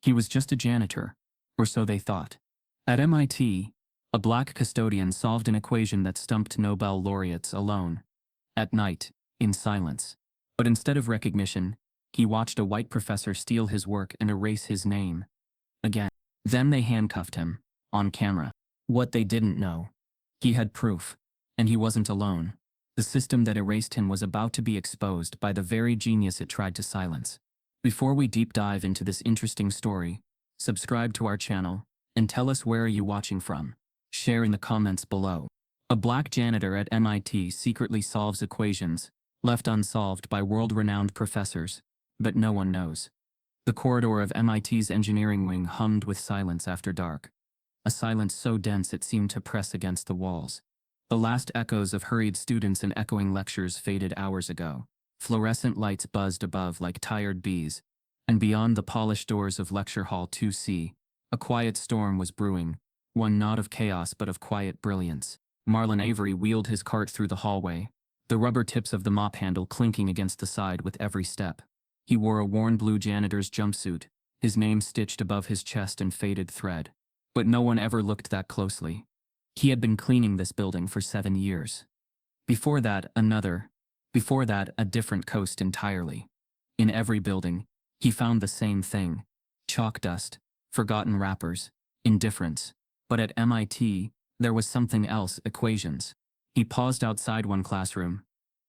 He was just a janitor, or so they thought. At MIT, a black custodian solved an equation that stumped Nobel laureates alone, at night, in silence. But instead of recognition, he watched a white professor steal his work and erase his name. Again. Then they handcuffed him, on camera. What they didn't know. He had proof, and he wasn't alone. The system that erased him was about to be exposed by the very genius it tried to silence. Before we deep dive into this interesting story, subscribe to our channel, and tell us where are you watching from. Share in the comments below. A black janitor at MIT secretly solves equations, left unsolved by world-renowned professors, but no one knows. The corridor of MIT's engineering wing hummed with silence after dark. A silence so dense it seemed to press against the walls. The last echoes of hurried students and echoing lectures faded hours ago. Fluorescent lights buzzed above like tired bees, and beyond the polished doors of Lecture Hall 2C, a quiet storm was brewing, one not of chaos but of quiet brilliance. Marlon Avery wheeled his cart through the hallway, the rubber tips of the mop handle clinking against the side with every step. He wore a worn blue janitor's jumpsuit, his name stitched above his chest in faded thread. But no one ever looked that closely. He had been cleaning this building for 7 years. Before that, another. Before that, a different coast entirely. In every building, he found the same thing: chalk dust, forgotten wrappers, indifference. But at MIT, there was something else: equations. He paused outside one classroom,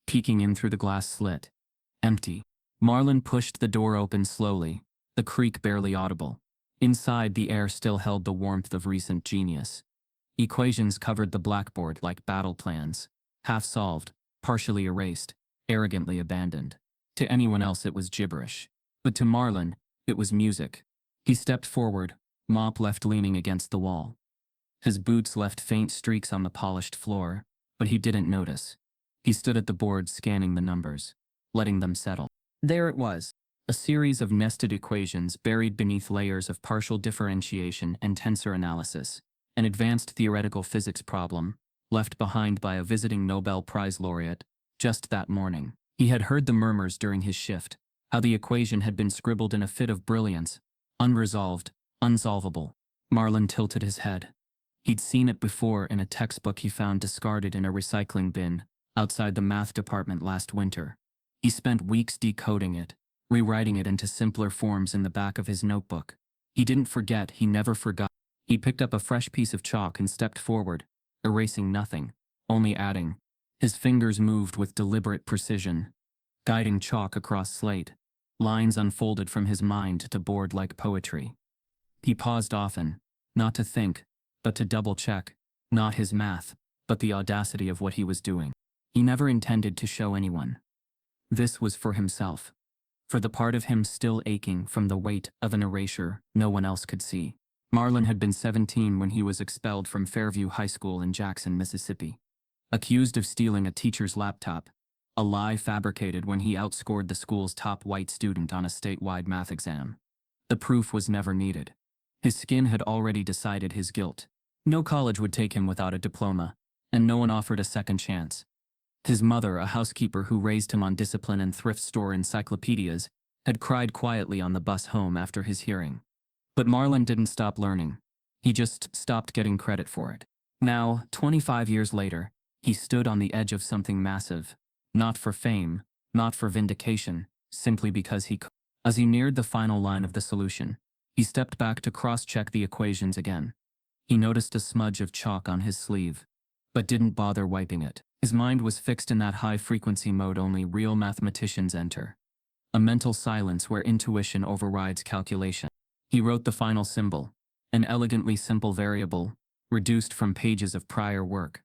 peeking in through the glass slit. Empty. Marlon pushed the door open slowly, the creak barely audible. Inside, the air still held the warmth of recent genius. Equations covered the blackboard like battle plans, half solved, partially erased, arrogantly abandoned. To anyone else it was gibberish. But to Marlon, it was music. He stepped forward, mop left leaning against the wall. His boots left faint streaks on the polished floor, but he didn't notice. He stood at the board scanning the numbers, letting them settle. There it was, a series of nested equations buried beneath layers of partial differentiation and tensor analysis, an advanced theoretical physics problem, left behind by a visiting Nobel Prize laureate, just that morning. He had heard the murmurs during his shift, how the equation had been scribbled in a fit of brilliance, unresolved, unsolvable. Marlon tilted his head. He'd seen it before in a textbook he found discarded in a recycling bin outside the math department last winter. He spent weeks decoding it, rewriting it into simpler forms in the back of his notebook. He didn't forget, he never forgot. He picked up a fresh piece of chalk and stepped forward, erasing nothing, only adding. His fingers moved with deliberate precision, guiding chalk across slate. Lines unfolded from his mind to board like poetry. He paused often, not to think, but to double-check, not his math, but the audacity of what he was doing. He never intended to show anyone. This was for himself, for the part of him still aching from the weight of an erasure no one else could see. Marlon had been 17 when he was expelled from Fairview High School in Jackson, Mississippi. Accused of stealing a teacher's laptop, a lie fabricated when he outscored the school's top white student on a statewide math exam. The proof was never needed. His skin had already decided his guilt. No college would take him without a diploma, and no one offered a second chance. His mother, a housekeeper who raised him on discipline and thrift store encyclopedias, had cried quietly on the bus home after his hearing. But Marlon didn't stop learning. He just stopped getting credit for it. Now, 25 years later, he stood on the edge of something massive. Not for fame, not for vindication, simply because he could. As he neared the final line of the solution, he stepped back to cross-check the equations again. He noticed a smudge of chalk on his sleeve, but didn't bother wiping it. His mind was fixed in that high-frequency mode only real mathematicians enter. A mental silence where intuition overrides calculation. He wrote the final symbol, an elegantly simple variable, reduced from pages of prior work.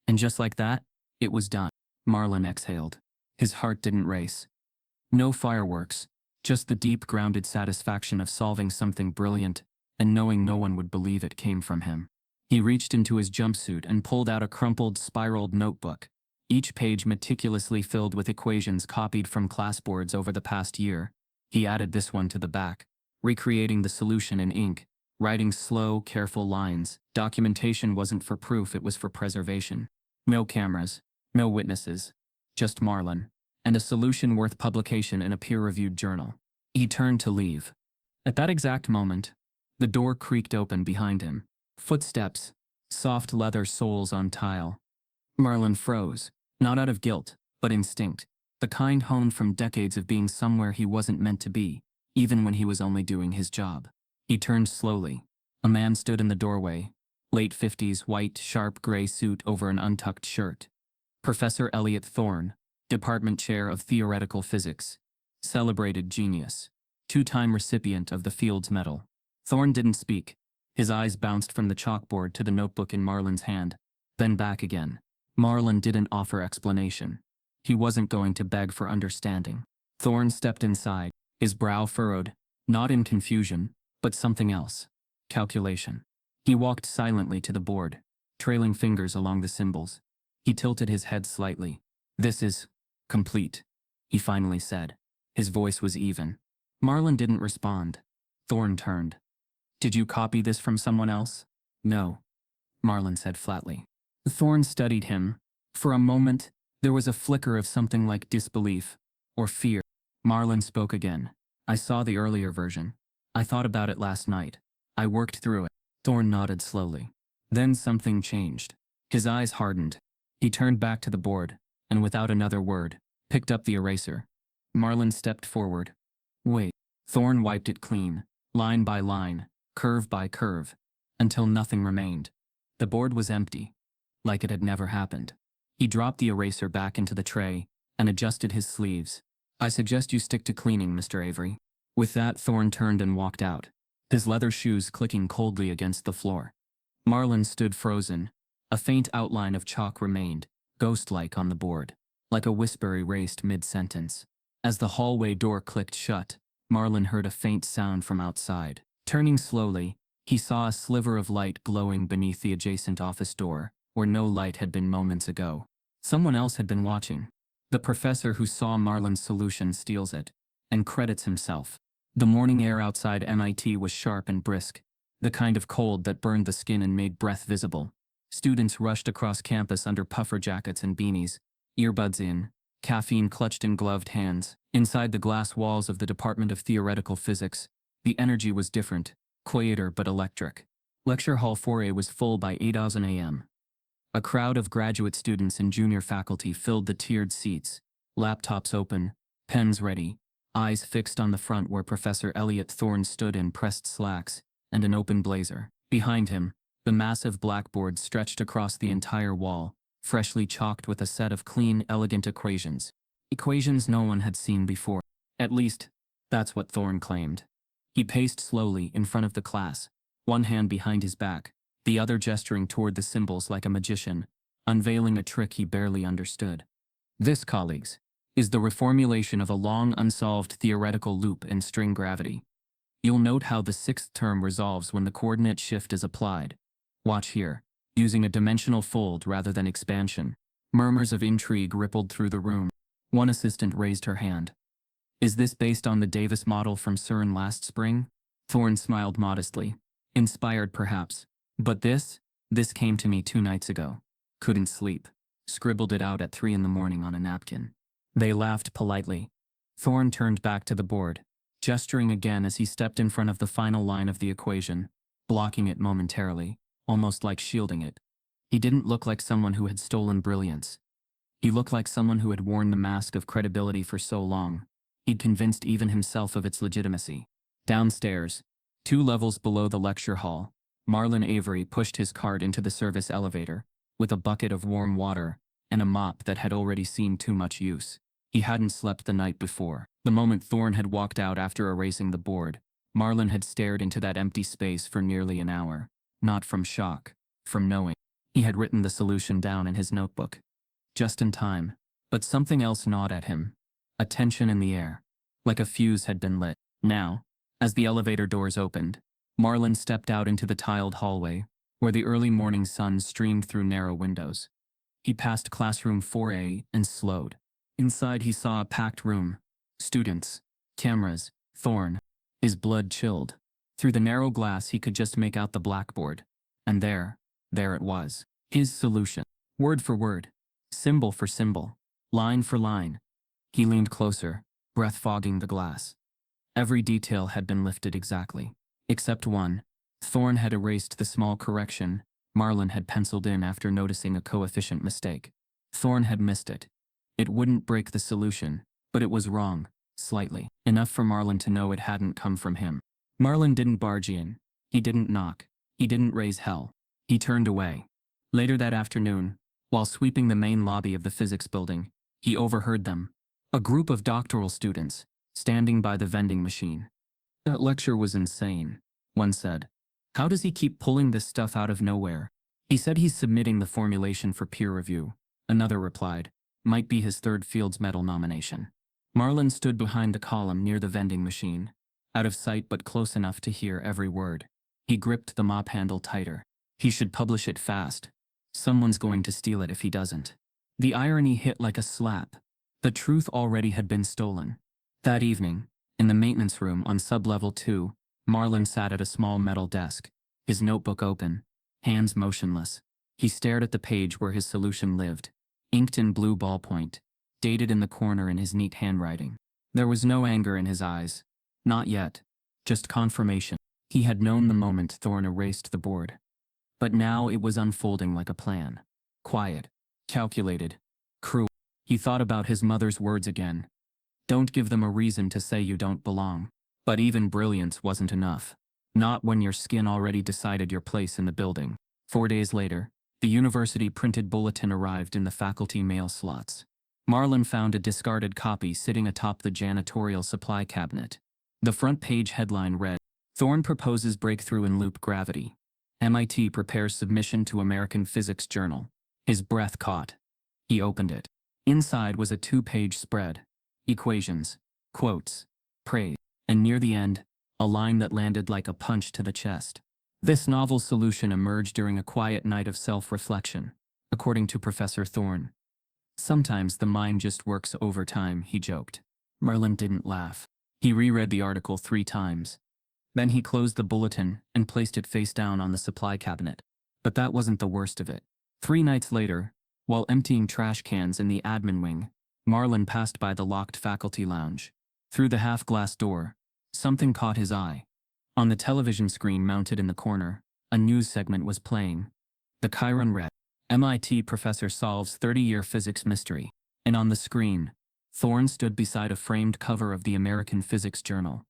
And just like that, it was done. Marlon exhaled. His heart didn't race. No fireworks, just the deep grounded satisfaction of solving something brilliant and knowing no one would believe it came from him. He reached into his jumpsuit and pulled out a crumpled, spiraled notebook, each page meticulously filled with equations copied from classboards over the past year. He added this one to the back, recreating the solution in ink, writing slow, careful lines. Documentation wasn't for proof, it was for preservation. No cameras, no witnesses, just Marlon, and a solution worth publication in a peer-reviewed journal. He turned to leave. At that exact moment, the door creaked open behind him. Footsteps, soft leather soles on tile. Marlin froze, not out of guilt, but instinct, the kind honed from decades of being somewhere he wasn't meant to be, even when he was only doing his job. He turned slowly. A man stood in the doorway, late 50s white, sharp gray suit over an untucked shirt. Professor Elliot Thorne, Department Chair of Theoretical Physics. Celebrated genius. Two-time recipient of the Fields Medal. Thorne didn't speak. His eyes bounced from the chalkboard to the notebook in Marlin's hand, then back again. Marlin didn't offer explanation. He wasn't going to beg for understanding. Thorne stepped inside, his brow furrowed, not in confusion, but something else. Calculation. He walked silently to the board, trailing fingers along the symbols. He tilted his head slightly. "This is complete," he finally said. His voice was even. Marlin didn't respond. Thorne turned. "Did you copy this from someone else?" "No," Marlin said flatly. Thorne studied him. For a moment, there was a flicker of something like disbelief or fear. Marlin spoke again. "I saw the earlier version. I thought about it last night. I worked through it." Thorne nodded slowly. Then something changed. His eyes hardened. He turned back to the board, and without another word, picked up the eraser. Marlin stepped forward. "Wait." Thorne wiped it clean, line by line, curve by curve, until nothing remained. The board was empty, like it had never happened. He dropped the eraser back into the tray and adjusted his sleeves. "I suggest you stick to cleaning, Mr. Avery." With that, Thorne turned and walked out, his leather shoes clicking coldly against the floor. Marlin stood frozen. A faint outline of chalk remained, ghost-like on the board, like a whisper erased mid-sentence. As the hallway door clicked shut, Marlin heard a faint sound from outside. Turning slowly, he saw a sliver of light glowing beneath the adjacent office door, where no light had been moments ago. Someone else had been watching. The professor who saw Marlin's solution steals it, and credits himself. The morning air outside MIT was sharp and brisk, the kind of cold that burned the skin and made breath visible. Students rushed across campus under puffer jackets and beanies, earbuds in, caffeine clutched in gloved hands. Inside the glass walls of the Department of Theoretical Physics, the energy was different, quieter but electric. Lecture Hall 4A was full by 8:00 a.m. A crowd of graduate students and junior faculty filled the tiered seats, laptops open, pens ready, eyes fixed on the front where Professor Elliot Thorne stood in pressed slacks and an open blazer. Behind him, the massive blackboard stretched across the entire wall, freshly chalked with a set of clean, elegant equations. Equations no one had seen before. At least, that's what Thorne claimed. He paced slowly in front of the class, one hand behind his back, the other gesturing toward the symbols like a magician, unveiling a trick he barely understood. This, colleagues, is the reformulation of a long unsolved theoretical loop in string gravity. You'll note how the sixth term resolves when the coordinate shift is applied. Watch here, using a dimensional fold rather than expansion. Murmurs of intrigue rippled through the room. One assistant raised her hand. "Is this based on the Davis model from CERN last spring?" Thorne smiled modestly. "Inspired perhaps. But this came to me 2 nights ago. Couldn't sleep. Scribbled it out at 3 a.m. on a napkin." They laughed politely. Thorne turned back to the board, gesturing again as he stepped in front of the final line of the equation, blocking it momentarily, almost like shielding it. He didn't look like someone who had stolen brilliance. He looked like someone who had worn the mask of credibility for so long, he'd convinced even himself of its legitimacy. Downstairs, 2 levels below the lecture hall, Marlin Avery pushed his cart into the service elevator, with a bucket of warm water and a mop that had already seen too much use. He hadn't slept the night before. The moment Thorne had walked out after erasing the board, Marlin had stared into that empty space for nearly an hour. Not from shock, from knowing. He had written the solution down in his notebook. Just in time. But something else gnawed at him. A tension in the air. Like a fuse had been lit. Now, as the elevator doors opened, Marlin stepped out into the tiled hallway, where the early morning sun streamed through narrow windows. He passed classroom 4A and slowed. Inside he saw a packed room. Students. Cameras. Thorne. His blood chilled. Through the narrow glass he could just make out the blackboard. And there it was. His solution. Word for word. Symbol for symbol. Line for line. He leaned closer, breath fogging the glass. Every detail had been lifted exactly. Except one. Thorne had erased the small correction Marlon had penciled in after noticing a coefficient mistake. Thorne had missed it. It wouldn't break the solution, but it was wrong, slightly. Enough for Marlon to know it hadn't come from him. Marlon didn't barge in. He didn't knock. He didn't raise hell. He turned away. Later that afternoon, while sweeping the main lobby of the physics building, he overheard them. A group of doctoral students, standing by the vending machine. That lecture was insane, one said. How does he keep pulling this stuff out of nowhere? He said he's submitting the formulation for peer review. Another replied. Might be his third Fields Medal nomination. Marlon stood behind the column near the vending machine, out of sight but close enough to hear every word. He gripped the mop handle tighter. He should publish it fast. Someone's going to steal it if he doesn't. The irony hit like a slap. The truth already had been stolen. That evening, in the maintenance room on sublevel 2, Marlon sat at a small metal desk, his notebook open, hands motionless. He stared at the page where his solution lived, inked in blue ballpoint, dated in the corner in his neat handwriting. There was no anger in his eyes. Not yet. Just confirmation. He had known the moment Thorne erased the board. But now it was unfolding like a plan. Quiet, calculated, cruel. He thought about his mother's words again. Don't give them a reason to say you don't belong. But even brilliance wasn't enough. Not when your skin already decided your place in the building. 4 days later, the university printed bulletin arrived in the faculty mail slots. Marlon found a discarded copy sitting atop the janitorial supply cabinet. The front page headline read, Thorne proposes breakthrough in loop gravity. MIT prepares submission to American Physics Journal. His breath caught. He opened it. Inside was a 2-page spread. Equations, quotes, praise, and near the end, a line that landed like a punch to the chest. This novel solution emerged during a quiet night of self-reflection, according to Professor Thorne. Sometimes the mind just works overtime, he joked. Marlon didn't laugh. He reread the article 3 times. Then he closed the bulletin and placed it face down on the supply cabinet. But that wasn't the worst of it. 3 nights later, while emptying trash cans in the admin wing, Marlon passed by the locked faculty lounge. Through the half-glass door, something caught his eye. On the television screen mounted in the corner, a news segment was playing. The Chiron read, MIT professor solves 30-year physics mystery. And on the screen, Thorne stood beside a framed cover of the American Physics Journal.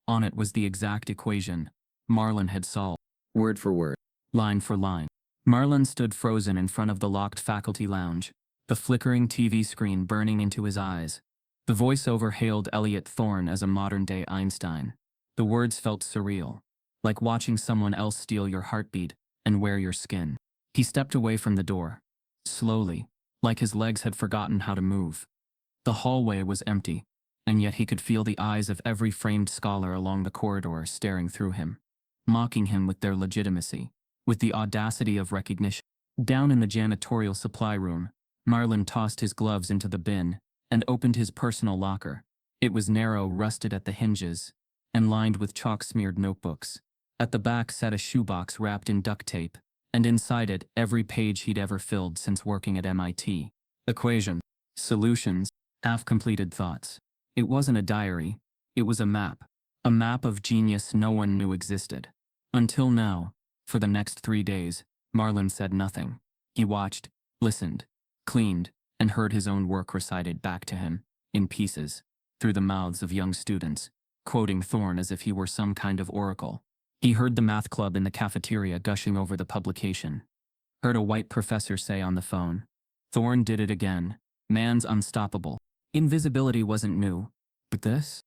On it was the exact equation Marlon had solved, word for word, line for line. Marlon stood frozen in front of the locked faculty lounge, the flickering TV screen burning into his eyes. The voiceover hailed Elliot Thorne as a modern-day Einstein. The words felt surreal, like watching someone else steal your heartbeat and wear your skin. He stepped away from the door, slowly, like his legs had forgotten how to move. The hallway was empty, and yet he could feel the eyes of every framed scholar along the corridor staring through him, mocking him with their legitimacy, with the audacity of recognition. Down in the janitorial supply room, Marlon tossed his gloves into the bin and opened his personal locker. It was narrow, rusted at the hinges, and lined with chalk-smeared notebooks. At the back sat a shoebox wrapped in duct tape, and inside it every page he'd ever filled since working at MIT. Equations, solutions, half-completed thoughts. It wasn't a diary, it was a map of genius no one knew existed. Until now, for the next 3 days, Marlon said nothing. He watched, listened, cleaned, and heard his own work recited back to him, in pieces, through the mouths of young students, quoting Thorne as if he were some kind of oracle. He heard the math club in the cafeteria gushing over the publication. Heard a white professor say on the phone, Thorne did it again. Man's unstoppable. Invisibility wasn't new, but this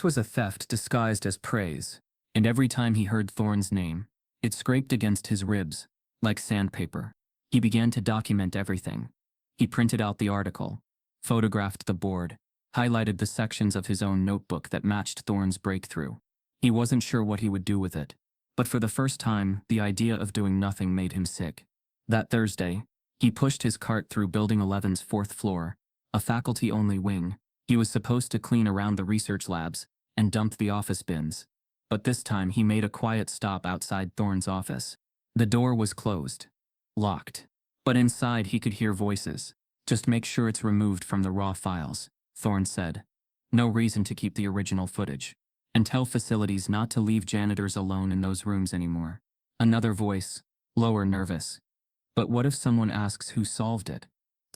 was a theft disguised as praise, and every time he heard Thorne's name, it scraped against his ribs, like sandpaper. He began to document everything. He printed out the article, photographed the board, highlighted the sections of his own notebook that matched Thorne's breakthrough. He wasn't sure what he would do with it, but for the first time, the idea of doing nothing made him sick. That Thursday, he pushed his cart through Building 11's 4th floor, a faculty-only wing. He was supposed to clean around the research labs and dump the office bins. But this time he made a quiet stop outside Thorne's office. The door was closed, locked. But inside he could hear voices. Just make sure it's removed from the raw files, Thorne said. No reason to keep the original footage. And tell facilities not to leave janitors alone in those rooms anymore. Another voice, lower, nervous. But what if someone asks who solved it?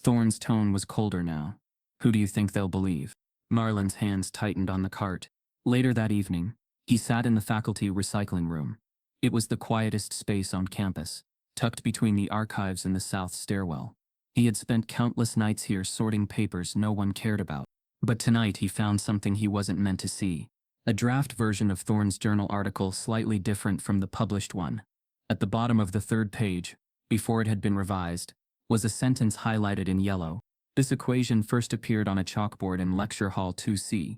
Thorne's tone was colder now. Who do you think they'll believe? Marlon's hands tightened on the cart. Later that evening, he sat in the faculty recycling room. It was the quietest space on campus, tucked between the archives and the south stairwell. He had spent countless nights here sorting papers no one cared about. But tonight he found something he wasn't meant to see. A draft version of Thorne's journal article slightly different from the published one. At the bottom of the third page, before it had been revised, was a sentence highlighted in yellow. This equation first appeared on a chalkboard in Lecture Hall 2C.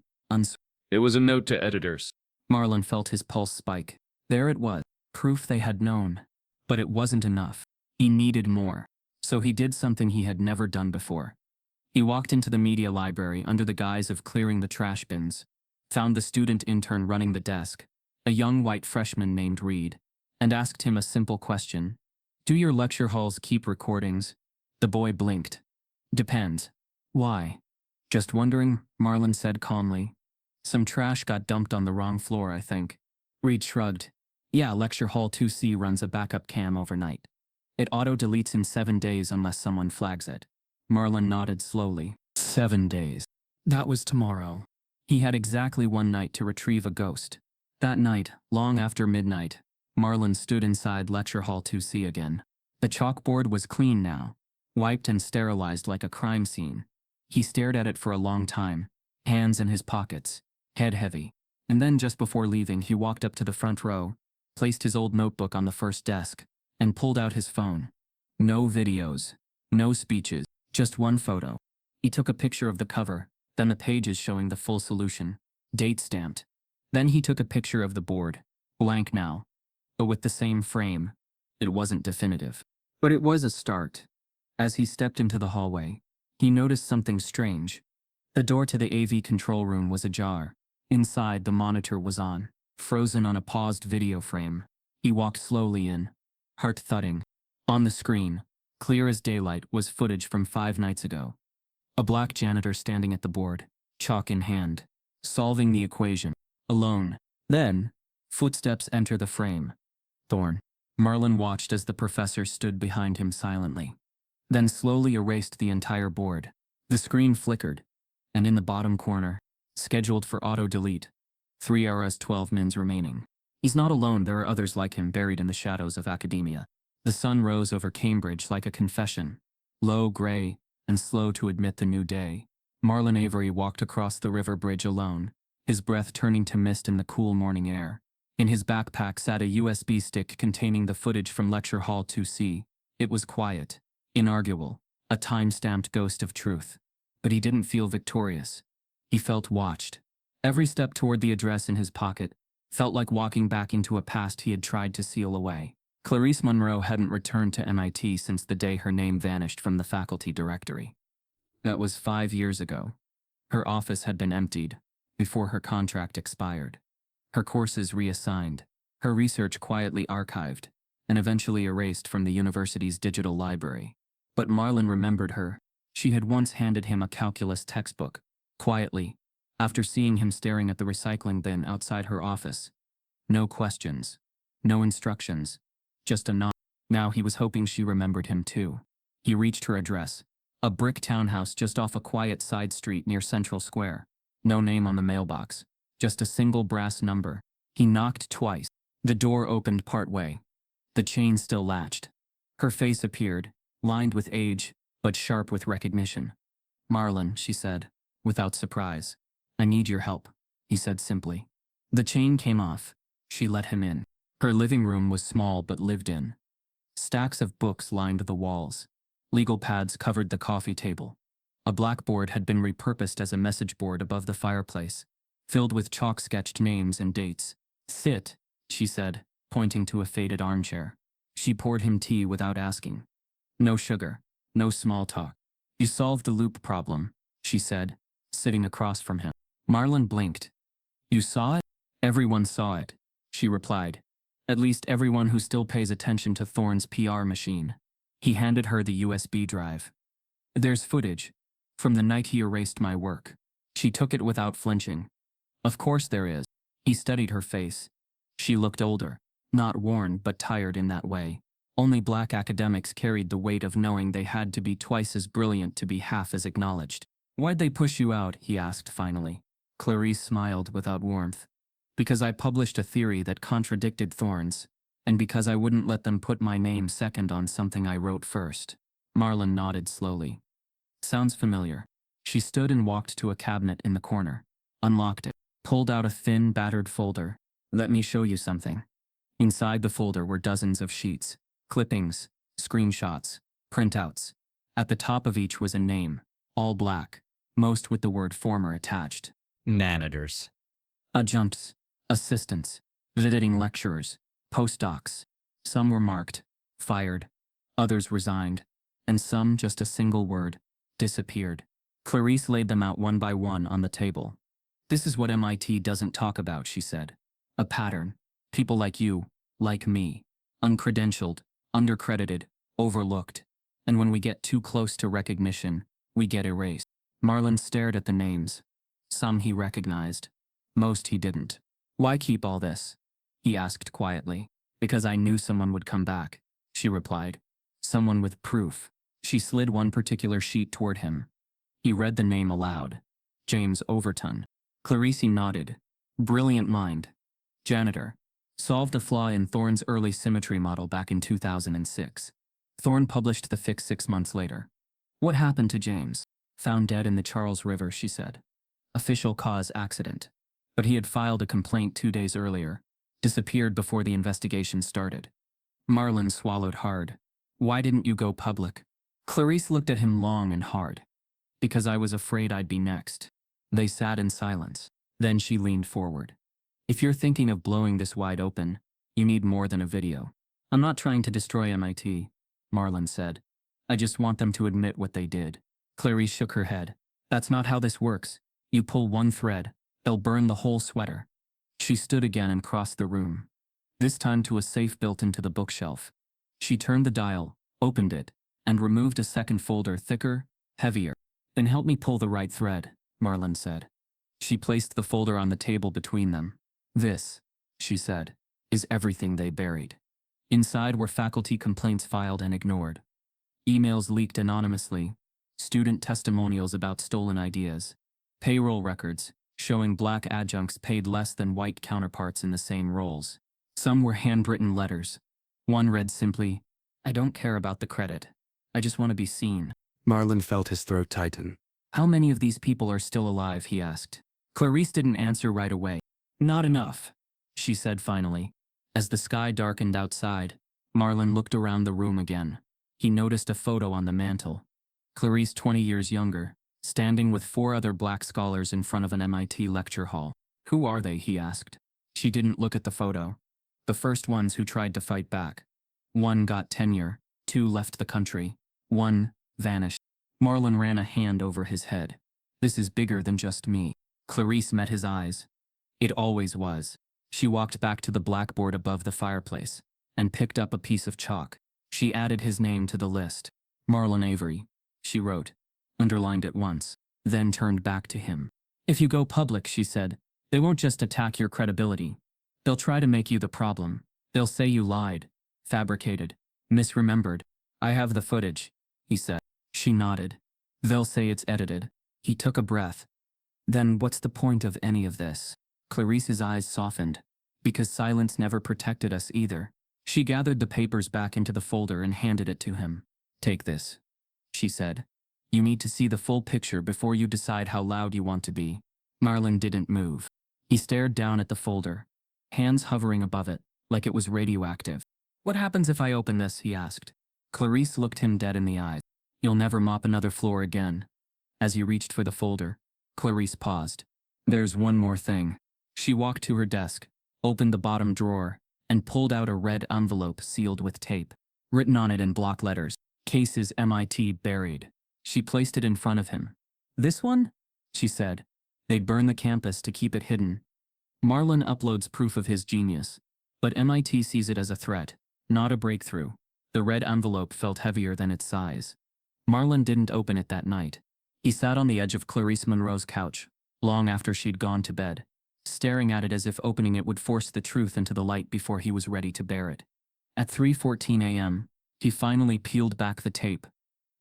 It was a note to editors. Marlon felt his pulse spike. There it was, proof they had known. But it wasn't enough. He needed more. So he did something he had never done before. He walked into the media library under the guise of clearing the trash bins, found the student intern running the desk, a young white freshman named Reed, and asked him a simple question. Do your lecture halls keep recordings? The boy blinked. Depends. Why? Just wondering, Marlon said calmly. Some trash got dumped on the wrong floor, I think. Reed shrugged. Yeah, Lecture Hall 2C runs a backup cam overnight. It auto-deletes in 7 days unless someone flags it. Marlon nodded slowly. 7 days. That was tomorrow. He had exactly one night to retrieve a ghost. That night, long after midnight, Marlon stood inside Lecture Hall 2C again. The chalkboard was clean now, wiped and sterilized like a crime scene. He stared at it for a long time, hands in his pockets, head heavy. And then just before leaving, he walked up to the front row, placed his old notebook on the first desk, and pulled out his phone. No videos, no speeches, just one photo. He took a picture of the cover, then the pages showing the full solution, date stamped. Then he took a picture of the board, blank now, but with the same frame. It wasn't definitive. But it was a start. As he stepped into the hallway, he noticed something strange. The door to the AV control room was ajar. Inside, the monitor was on, frozen on a paused video frame. He walked slowly in, heart thudding. On the screen, clear as daylight, was footage from 5 nights ago. A black janitor standing at the board, chalk in hand, solving the equation, alone. Then, footsteps enter the frame. Thorne. Marlon watched as the professor stood behind him silently. Then slowly erased the entire board. The screen flickered, and in the bottom corner, scheduled for auto-delete, 3 hours 12 mins remaining. He's not alone, there are others like him buried in the shadows of academia. The sun rose over Cambridge like a confession, low, gray, and slow to admit the new day. Marlon Avery walked across the river bridge alone, his breath turning to mist in the cool morning air. In his backpack sat a USB stick containing the footage from Lecture Hall 2C. It was quiet, inarguable, a time-stamped ghost of truth. But he didn't feel victorious. He felt watched. Every step toward the address in his pocket felt like walking back into a past he had tried to seal away. Clarice Monroe hadn't returned to MIT since the day her name vanished from the faculty directory. That was 5 years ago. Her office had been emptied before her contract expired. Her courses reassigned, her research quietly archived, and eventually erased from the university's digital library. But Marlon remembered her. She had once handed him a calculus textbook, quietly, after seeing him staring at the recycling bin outside her office. No questions, no instructions, just a nod. Now he was hoping she remembered him too. He reached her address, a brick townhouse just off a quiet side street near Central Square. No name on the mailbox, just a single brass number. He knocked twice. The door opened partway. The chain still latched. Her face appeared, lined with age, but sharp with recognition. Marlon, she said, without surprise. I need your help, he said simply. The chain came off. She let him in. Her living room was small but lived in. Stacks of books lined the walls. Legal pads covered the coffee table. A blackboard had been repurposed as a message board above the fireplace, filled with chalk-sketched names and dates. Sit, she said, pointing to a faded armchair. She poured him tea without asking. No sugar, no small talk. You solved the loop problem, she said, sitting across from him. Marlon blinked. You saw it? Everyone saw it, she replied. At least everyone who still pays attention to Thorne's PR machine. He handed her the USB drive. There's footage. From the night he erased my work. She took it without flinching. Of course there is. He studied her face. She looked older, not worn but tired in that way. Only black academics carried the weight of knowing they had to be twice as brilliant to be half as acknowledged. "Why'd they push you out?" he asked finally. Clarice smiled without warmth. "Because I published a theory that contradicted Thorne's, and because I wouldn't let them put my name second on something I wrote first." Marlon nodded slowly. "Sounds familiar." She stood and walked to a cabinet in the corner, unlocked it, pulled out a thin, battered folder. "Let me show you something." Inside the folder were dozens of sheets, clippings, screenshots, printouts. At the top of each was a name, all black, most with the word former attached. Janitors. Adjuncts, assistants, visiting lecturers, postdocs. Some were marked, fired, others resigned, and some just a single word, disappeared. Clarice laid them out one by one on the table. "This is what MIT doesn't talk about," she said. "A pattern. People like you, like me. Uncredentialed, undercredited, overlooked. And when we get too close to recognition, we get erased." Marlon stared at the names. Some he recognized. Most he didn't. "Why keep all this?" he asked quietly. "Because I knew someone would come back," she replied. "Someone with proof." She slid one particular sheet toward him. He read the name aloud. James Overton. Clarice nodded. "Brilliant mind. Janitor. Solved a flaw in Thorne's early symmetry model back in 2006. Thorne published the fix 6 months later." "What happened to James?" "Found dead in the Charles River," she said. "Official cause accident. But he had filed a complaint 2 days earlier. Disappeared before the investigation started." Marlon swallowed hard. "Why didn't you go public?" Clarice looked at him long and hard. "Because I was afraid I'd be next." They sat in silence. Then she leaned forward. "If you're thinking of blowing this wide open, you need more than a video." "I'm not trying to destroy MIT," Marlon said. "I just want them to admit what they did." Clarice shook her head. "That's not how this works. You pull one thread, they'll burn the whole sweater." She stood again and crossed the room. This time to a safe built into the bookshelf. She turned the dial, opened it, and removed a second folder, thicker, heavier. "Then help me pull the right thread," Marlon said. She placed the folder on the table between them. "This," she said, "is everything they buried." Inside were faculty complaints filed and ignored. Emails leaked anonymously. Student testimonials about stolen ideas. Payroll records, showing black adjuncts paid less than white counterparts in the same roles. Some were handwritten letters. One read simply, "I don't care about the credit. I just want to be seen." Marlon felt his throat tighten. "How many of these people are still alive?" he asked. Clarice didn't answer right away. "Not enough," she said finally. As the sky darkened outside, Marlon looked around the room again. He noticed a photo on the mantel. Clarice, 20 years younger, standing with 4 other black scholars in front of an MIT lecture hall. "Who are they?" he asked. She didn't look at the photo. "The first ones who tried to fight back. 1 got tenure, 2 left the country, 1 vanished." Marlon ran a hand over his head. "This is bigger than just me." Clarice met his eyes. It always was. She walked back to the blackboard above the fireplace and picked up a piece of chalk. She added his name to the list. "Marlon Avery," she wrote, underlined it once, then turned back to him. "If you go public," she said, "they won't just attack your credibility. They'll try to make you the problem. They'll say you lied, fabricated, misremembered." "I have the footage," he said. She nodded. "They'll say it's edited." He took a breath. "Then what's the point of any of this?" Clarice's eyes softened. "Because silence never protected us either." She gathered the papers back into the folder and handed it to him. "Take this," she said. "You need to see the full picture before you decide how loud you want to be." Marlon didn't move. He stared down at the folder, hands hovering above it, like it was radioactive. "What happens if I open this?" he asked. Clarice looked him dead in the eyes. "You'll never mop another floor again." As he reached for the folder, Clarice paused. "There's one more thing." She walked to her desk, opened the bottom drawer, and pulled out a red envelope sealed with tape. Written on it in block letters, "Cases MIT buried." She placed it in front of him. "This one?" she said. "They'd burn the campus to keep it hidden." Marlon uploads proof of his genius, but MIT sees it as a threat, not a breakthrough. The red envelope felt heavier than its size. Marlon didn't open it that night. He sat on the edge of Clarice Monroe's couch, long after she'd gone to bed, staring at it as if opening it would force the truth into the light before he was ready to bear it. At 3:14 a.m., he finally peeled back the tape.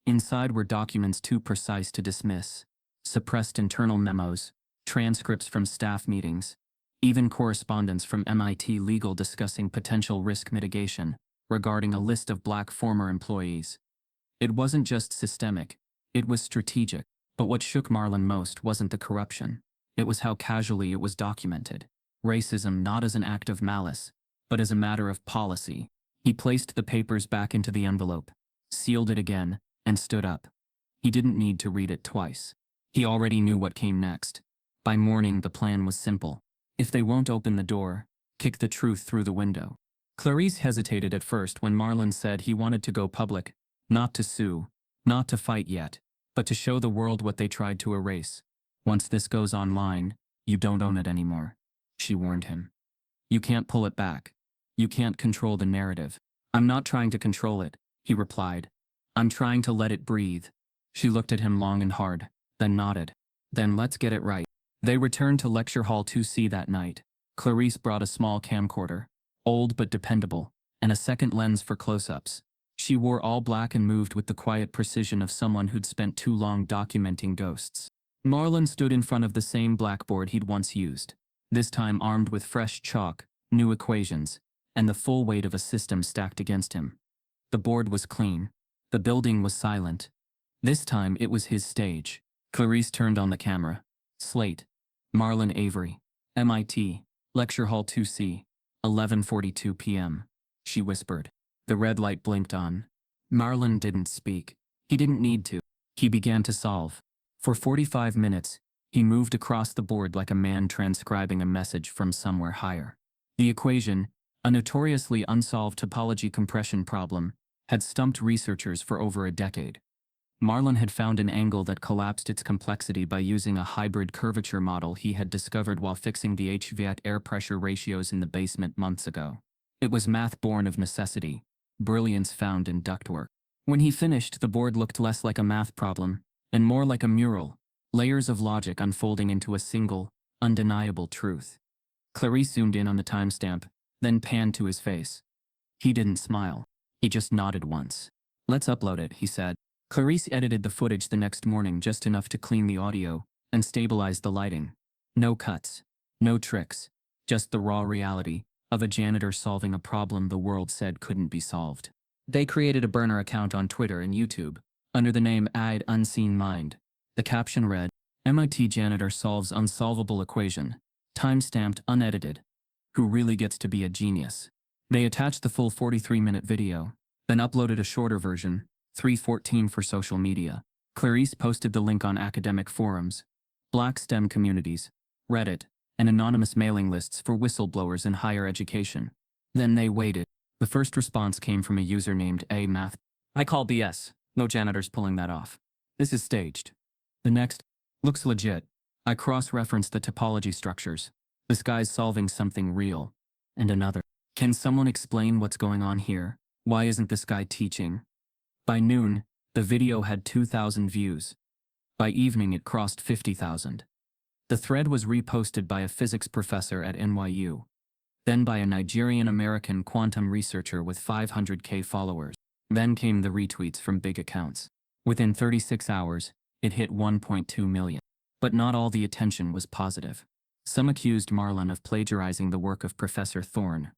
Inside were documents too precise to dismiss, suppressed internal memos, transcripts from staff meetings, even correspondence from MIT legal discussing potential risk mitigation regarding a list of black former employees. It wasn't just systemic, it was strategic. But what shook Marlon most wasn't the corruption. It was how casually it was documented. Racism not as an act of malice, but as a matter of policy. He placed the papers back into the envelope, sealed it again, and stood up. He didn't need to read it twice. He already knew what came next. By morning, the plan was simple. If they won't open the door, kick the truth through the window. Clarice hesitated at first when Marlon said he wanted to go public, not to sue, not to fight yet, but to show the world what they tried to erase. Once this goes online, you don't own it anymore, she warned him. You can't pull it back. You can't control the narrative. I'm not trying to control it, he replied. I'm trying to let it breathe. She looked at him long and hard, then nodded. Then let's get it right. They returned to Lecture Hall 2C that night. Clarice brought a small camcorder, old but dependable, and a second lens for close-ups. She wore all black and moved with the quiet precision of someone who'd spent too long documenting ghosts. Marlon stood in front of the same blackboard he'd once used, this time armed with fresh chalk, new equations, and the full weight of a system stacked against him. The board was clean. The building was silent. This time it was his stage. Clarice turned on the camera. Slate. Marlon Avery. MIT. Lecture Hall 2C. 11:42 p.m. She whispered. The red light blinked on. Marlon didn't speak. He didn't need to. He began to solve. For 45 minutes, he moved across the board like a man transcribing a message from somewhere higher. The equation, a notoriously unsolved topology compression problem, had stumped researchers for over a decade. Marlon had found an angle that collapsed its complexity by using a hybrid curvature model he had discovered while fixing the HVAC air pressure ratios in the basement months ago. It was math born of necessity, brilliance found in ductwork. When he finished, the board looked less like a math problem, and more like a mural, layers of logic unfolding into a single, undeniable truth. Clarice zoomed in on the timestamp, then panned to his face. He didn't smile. He just nodded once. Let's upload it, he said. Clarice edited the footage the next morning just enough to clean the audio and stabilize the lighting. No cuts, no tricks, just the raw reality of a janitor solving a problem the world said couldn't be solved. They created a burner account on Twitter and YouTube under the name @Unseen Mind. The caption read, MIT janitor solves unsolvable equation, time-stamped unedited. Who really gets to be a genius? They attached the full 43-minute video, then uploaded a shorter version, 3:14 for social media. Clarice posted the link on academic forums, Black STEM communities, Reddit, and anonymous mailing lists for whistleblowers in higher education. Then they waited. The first response came from a user named A-Math. I call BS. No janitors pulling that off. This is staged. The next, looks legit. I cross-referenced the topology structures. This guy's solving something real. And another. Can someone explain what's going on here? Why isn't this guy teaching? By noon, the video had 2,000 views. By evening it crossed 50,000. The thread was reposted by a physics professor at NYU, then by a Nigerian-American quantum researcher with 500K followers. Then came the retweets from big accounts. Within 36 hours, it hit 1.2 million. But not all the attention was positive. Some accused Marlon of plagiarizing the work of Professor Thorne,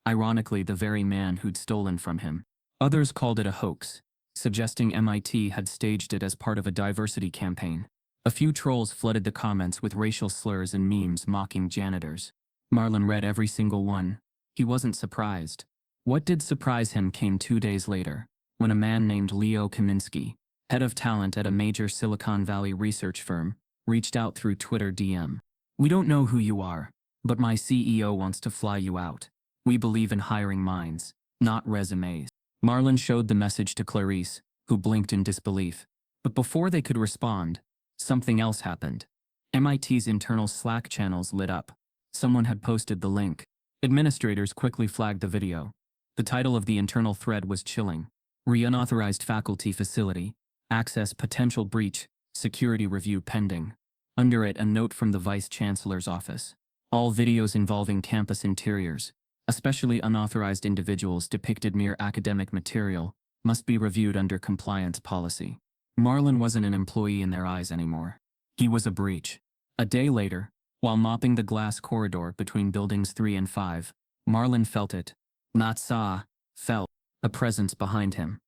ironically the very man who'd stolen from him. Others called it a hoax, suggesting MIT had staged it as part of a diversity campaign. A few trolls flooded the comments with racial slurs and memes mocking janitors. Marlon read every single one. He wasn't surprised. What did surprise him came 2 days later, when a man named Leo Kaminsky, head of talent at a major Silicon Valley research firm, reached out through Twitter DM. We don't know who you are, but my CEO wants to fly you out. We believe in hiring minds, not resumes. Marlon showed the message to Clarice, who blinked in disbelief. But before they could respond, something else happened. MIT's internal Slack channels lit up. Someone had posted the link. Administrators quickly flagged the video. The title of the internal thread was chilling. Unauthorized faculty facility. Access potential breach. Security review pending. Under it, a note from the Vice Chancellor's office. All videos involving campus interiors, especially unauthorized individuals depicted mere academic material, must be reviewed under compliance policy. Marlon wasn't an employee in their eyes anymore. He was a breach. A day later, while mopping the glass corridor between buildings 3 and 5, Marlon felt it. Not saw, felt. A presence behind him.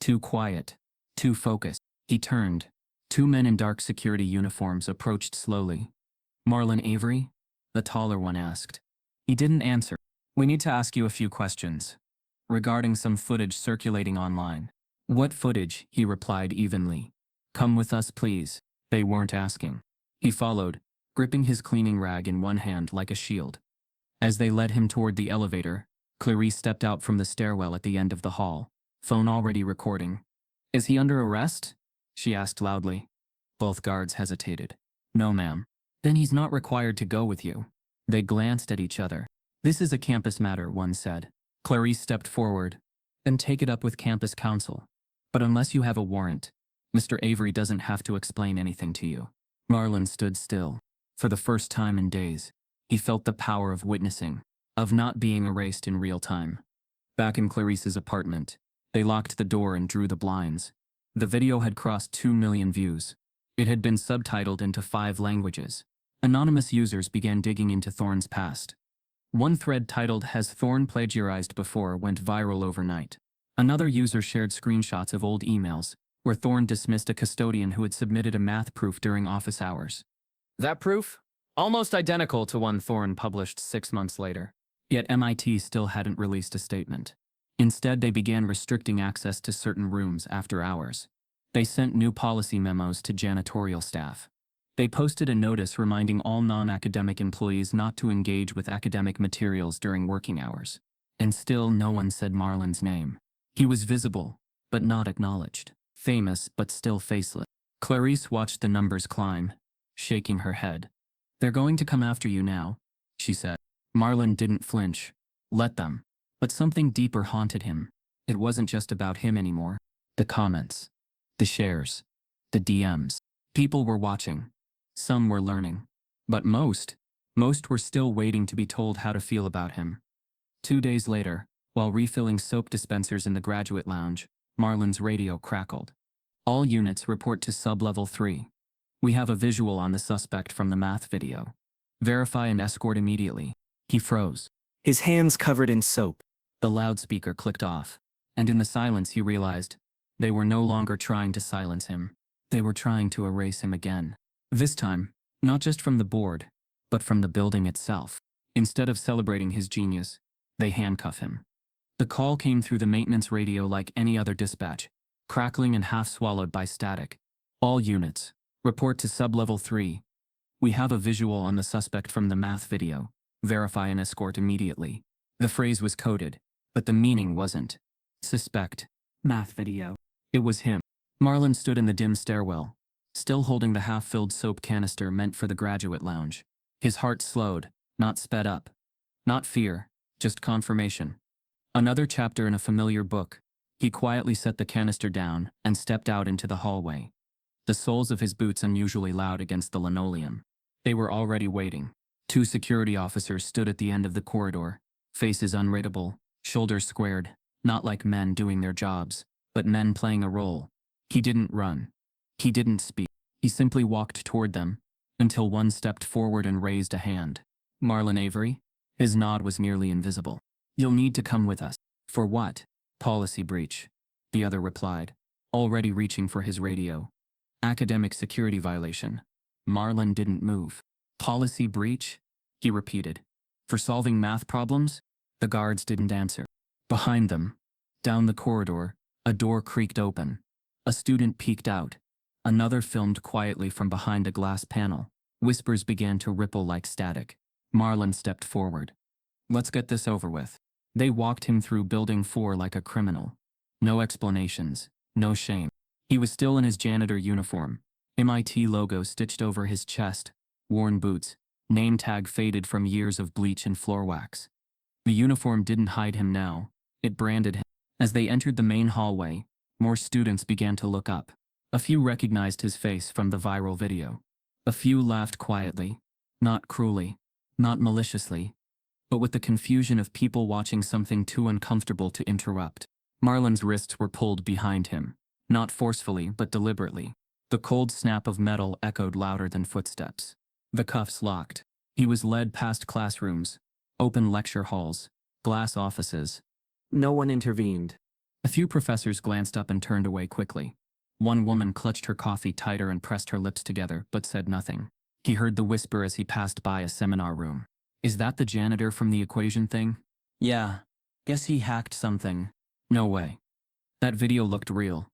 Too quiet. Too focused. He turned. 2 men in dark security uniforms approached slowly. "Marlon Avery?" the taller one asked. He didn't answer. "We need to ask you a few questions regarding some footage circulating online." "What footage?" he replied evenly. "Come with us, please." They weren't asking. He followed, gripping his cleaning rag in one hand like a shield. As they led him toward the elevator, Clarice stepped out from the stairwell at the end of the hall, phone already recording. "Is he under arrest?" she asked loudly. Both guards hesitated. "No, ma'am." "Then he's not required to go with you." They glanced at each other. "This is a campus matter," one said. Clarice stepped forward. "Then take it up with campus counsel. But unless you have a warrant, Mr. Avery doesn't have to explain anything to you." Marlon stood still. For the first time in days, he felt the power of witnessing, of not being erased in real time. Back in Clarice's apartment, they locked the door and drew the blinds. The video had crossed 2 million views. It had been subtitled into 5 languages. Anonymous users began digging into Thorne's past. One thread titled "Has Thorne Plagiarized Before?" went viral overnight. Another user shared screenshots of old emails, where Thorne dismissed a custodian who had submitted a math proof during office hours. That proof? Almost identical to one Thorne published 6 months later. Yet MIT still hadn't released a statement. Instead, they began restricting access to certain rooms after hours. They sent new policy memos to janitorial staff. They posted a notice reminding all non-academic employees not to engage with academic materials during working hours. And still no one said Marlon's name. He was visible, but not acknowledged. Famous, but still faceless. Clarice watched the numbers climb, shaking her head. "They're going to come after you now," she said. Marlon didn't flinch. Let them. But something deeper haunted him. It wasn't just about him anymore. The comments. The shares. The DMs. People were watching. Some were learning. But most were still waiting to be told how to feel about him. 2 days later, while refilling soap dispensers in the graduate lounge, Marlon's radio crackled. "All units report to sub-level 3. We have a visual on the suspect from the math video. Verify and escort immediately." He froze. His hands covered in soap. The loudspeaker clicked off, and in the silence he realized they were no longer trying to silence him. They were trying to erase him again. This time, not just from the board, but from the building itself. Instead of celebrating his genius, they handcuff him. The call came through the maintenance radio like any other dispatch, crackling and half swallowed by static. "All units, report to sub-level 3. We have a visual on the suspect from the math video. Verify and escort immediately." The phrase was coded, but the meaning wasn't. Suspect. Math video. It was him. Marlon stood in the dim stairwell, still holding the half-filled soap canister meant for the graduate lounge. His heart slowed, not sped up. Not fear, just confirmation. Another chapter in a familiar book. He quietly set the canister down and stepped out into the hallway. The soles of his boots unusually loud against the linoleum. They were already waiting. 2 security officers stood at the end of the corridor, faces unreadable, shoulders squared, not like men doing their jobs, but men playing a role. He didn't run. He didn't speak. He simply walked toward them, until one stepped forward and raised a hand. "Marlon Avery?" His nod was nearly invisible. "You'll need to come with us." "For what?" "Policy breach," the other replied, already reaching for his radio. "Academic security violation." Marlon didn't move. "Policy breach?" he repeated. "For solving math problems?" The guards didn't answer. Behind them, down the corridor, a door creaked open. A student peeked out. Another filmed quietly from behind a glass panel. Whispers began to ripple like static. Marlon stepped forward. "Let's get this over with." They walked him through Building 4 like a criminal. No explanations, no shame. He was still in his janitor uniform, MIT logo stitched over his chest, worn boots, name tag faded from years of bleach and floor wax. The uniform didn't hide him now, it branded him. As they entered the main hallway, more students began to look up. A few recognized his face from the viral video. A few laughed quietly, not cruelly, Not maliciously, but with the confusion of people watching something too uncomfortable to interrupt. Marlon's wrists were pulled behind him, not forcefully but deliberately. The cold snap of metal echoed louder than footsteps. The cuffs locked. He was led past classrooms, open lecture halls, glass offices. No one intervened. A few professors glanced up and turned away quickly. One woman clutched her coffee tighter and pressed her lips together, but said nothing. He heard the whisper as he passed by a seminar room. Is that the janitor from the equation thing? Yeah. Guess he hacked something. No way. That video looked real.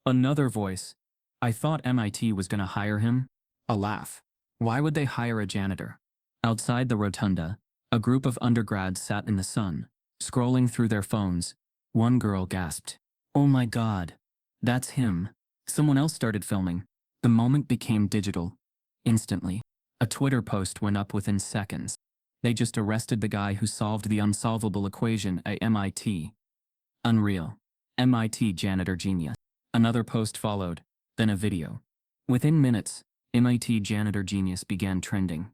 Another voice. I thought MIT was gonna hire him? A laugh. Why would they hire a janitor? Outside the rotunda, a group of undergrads sat in the sun, scrolling through their phones. One girl gasped. Oh my God. That's him. Someone else started filming. The moment became digital. Instantly. A Twitter post went up within seconds. They just arrested the guy who solved the unsolvable equation at MIT. Unreal. MIT janitor genius. Another post followed, then a video. Within minutes, MIT janitor genius began trending.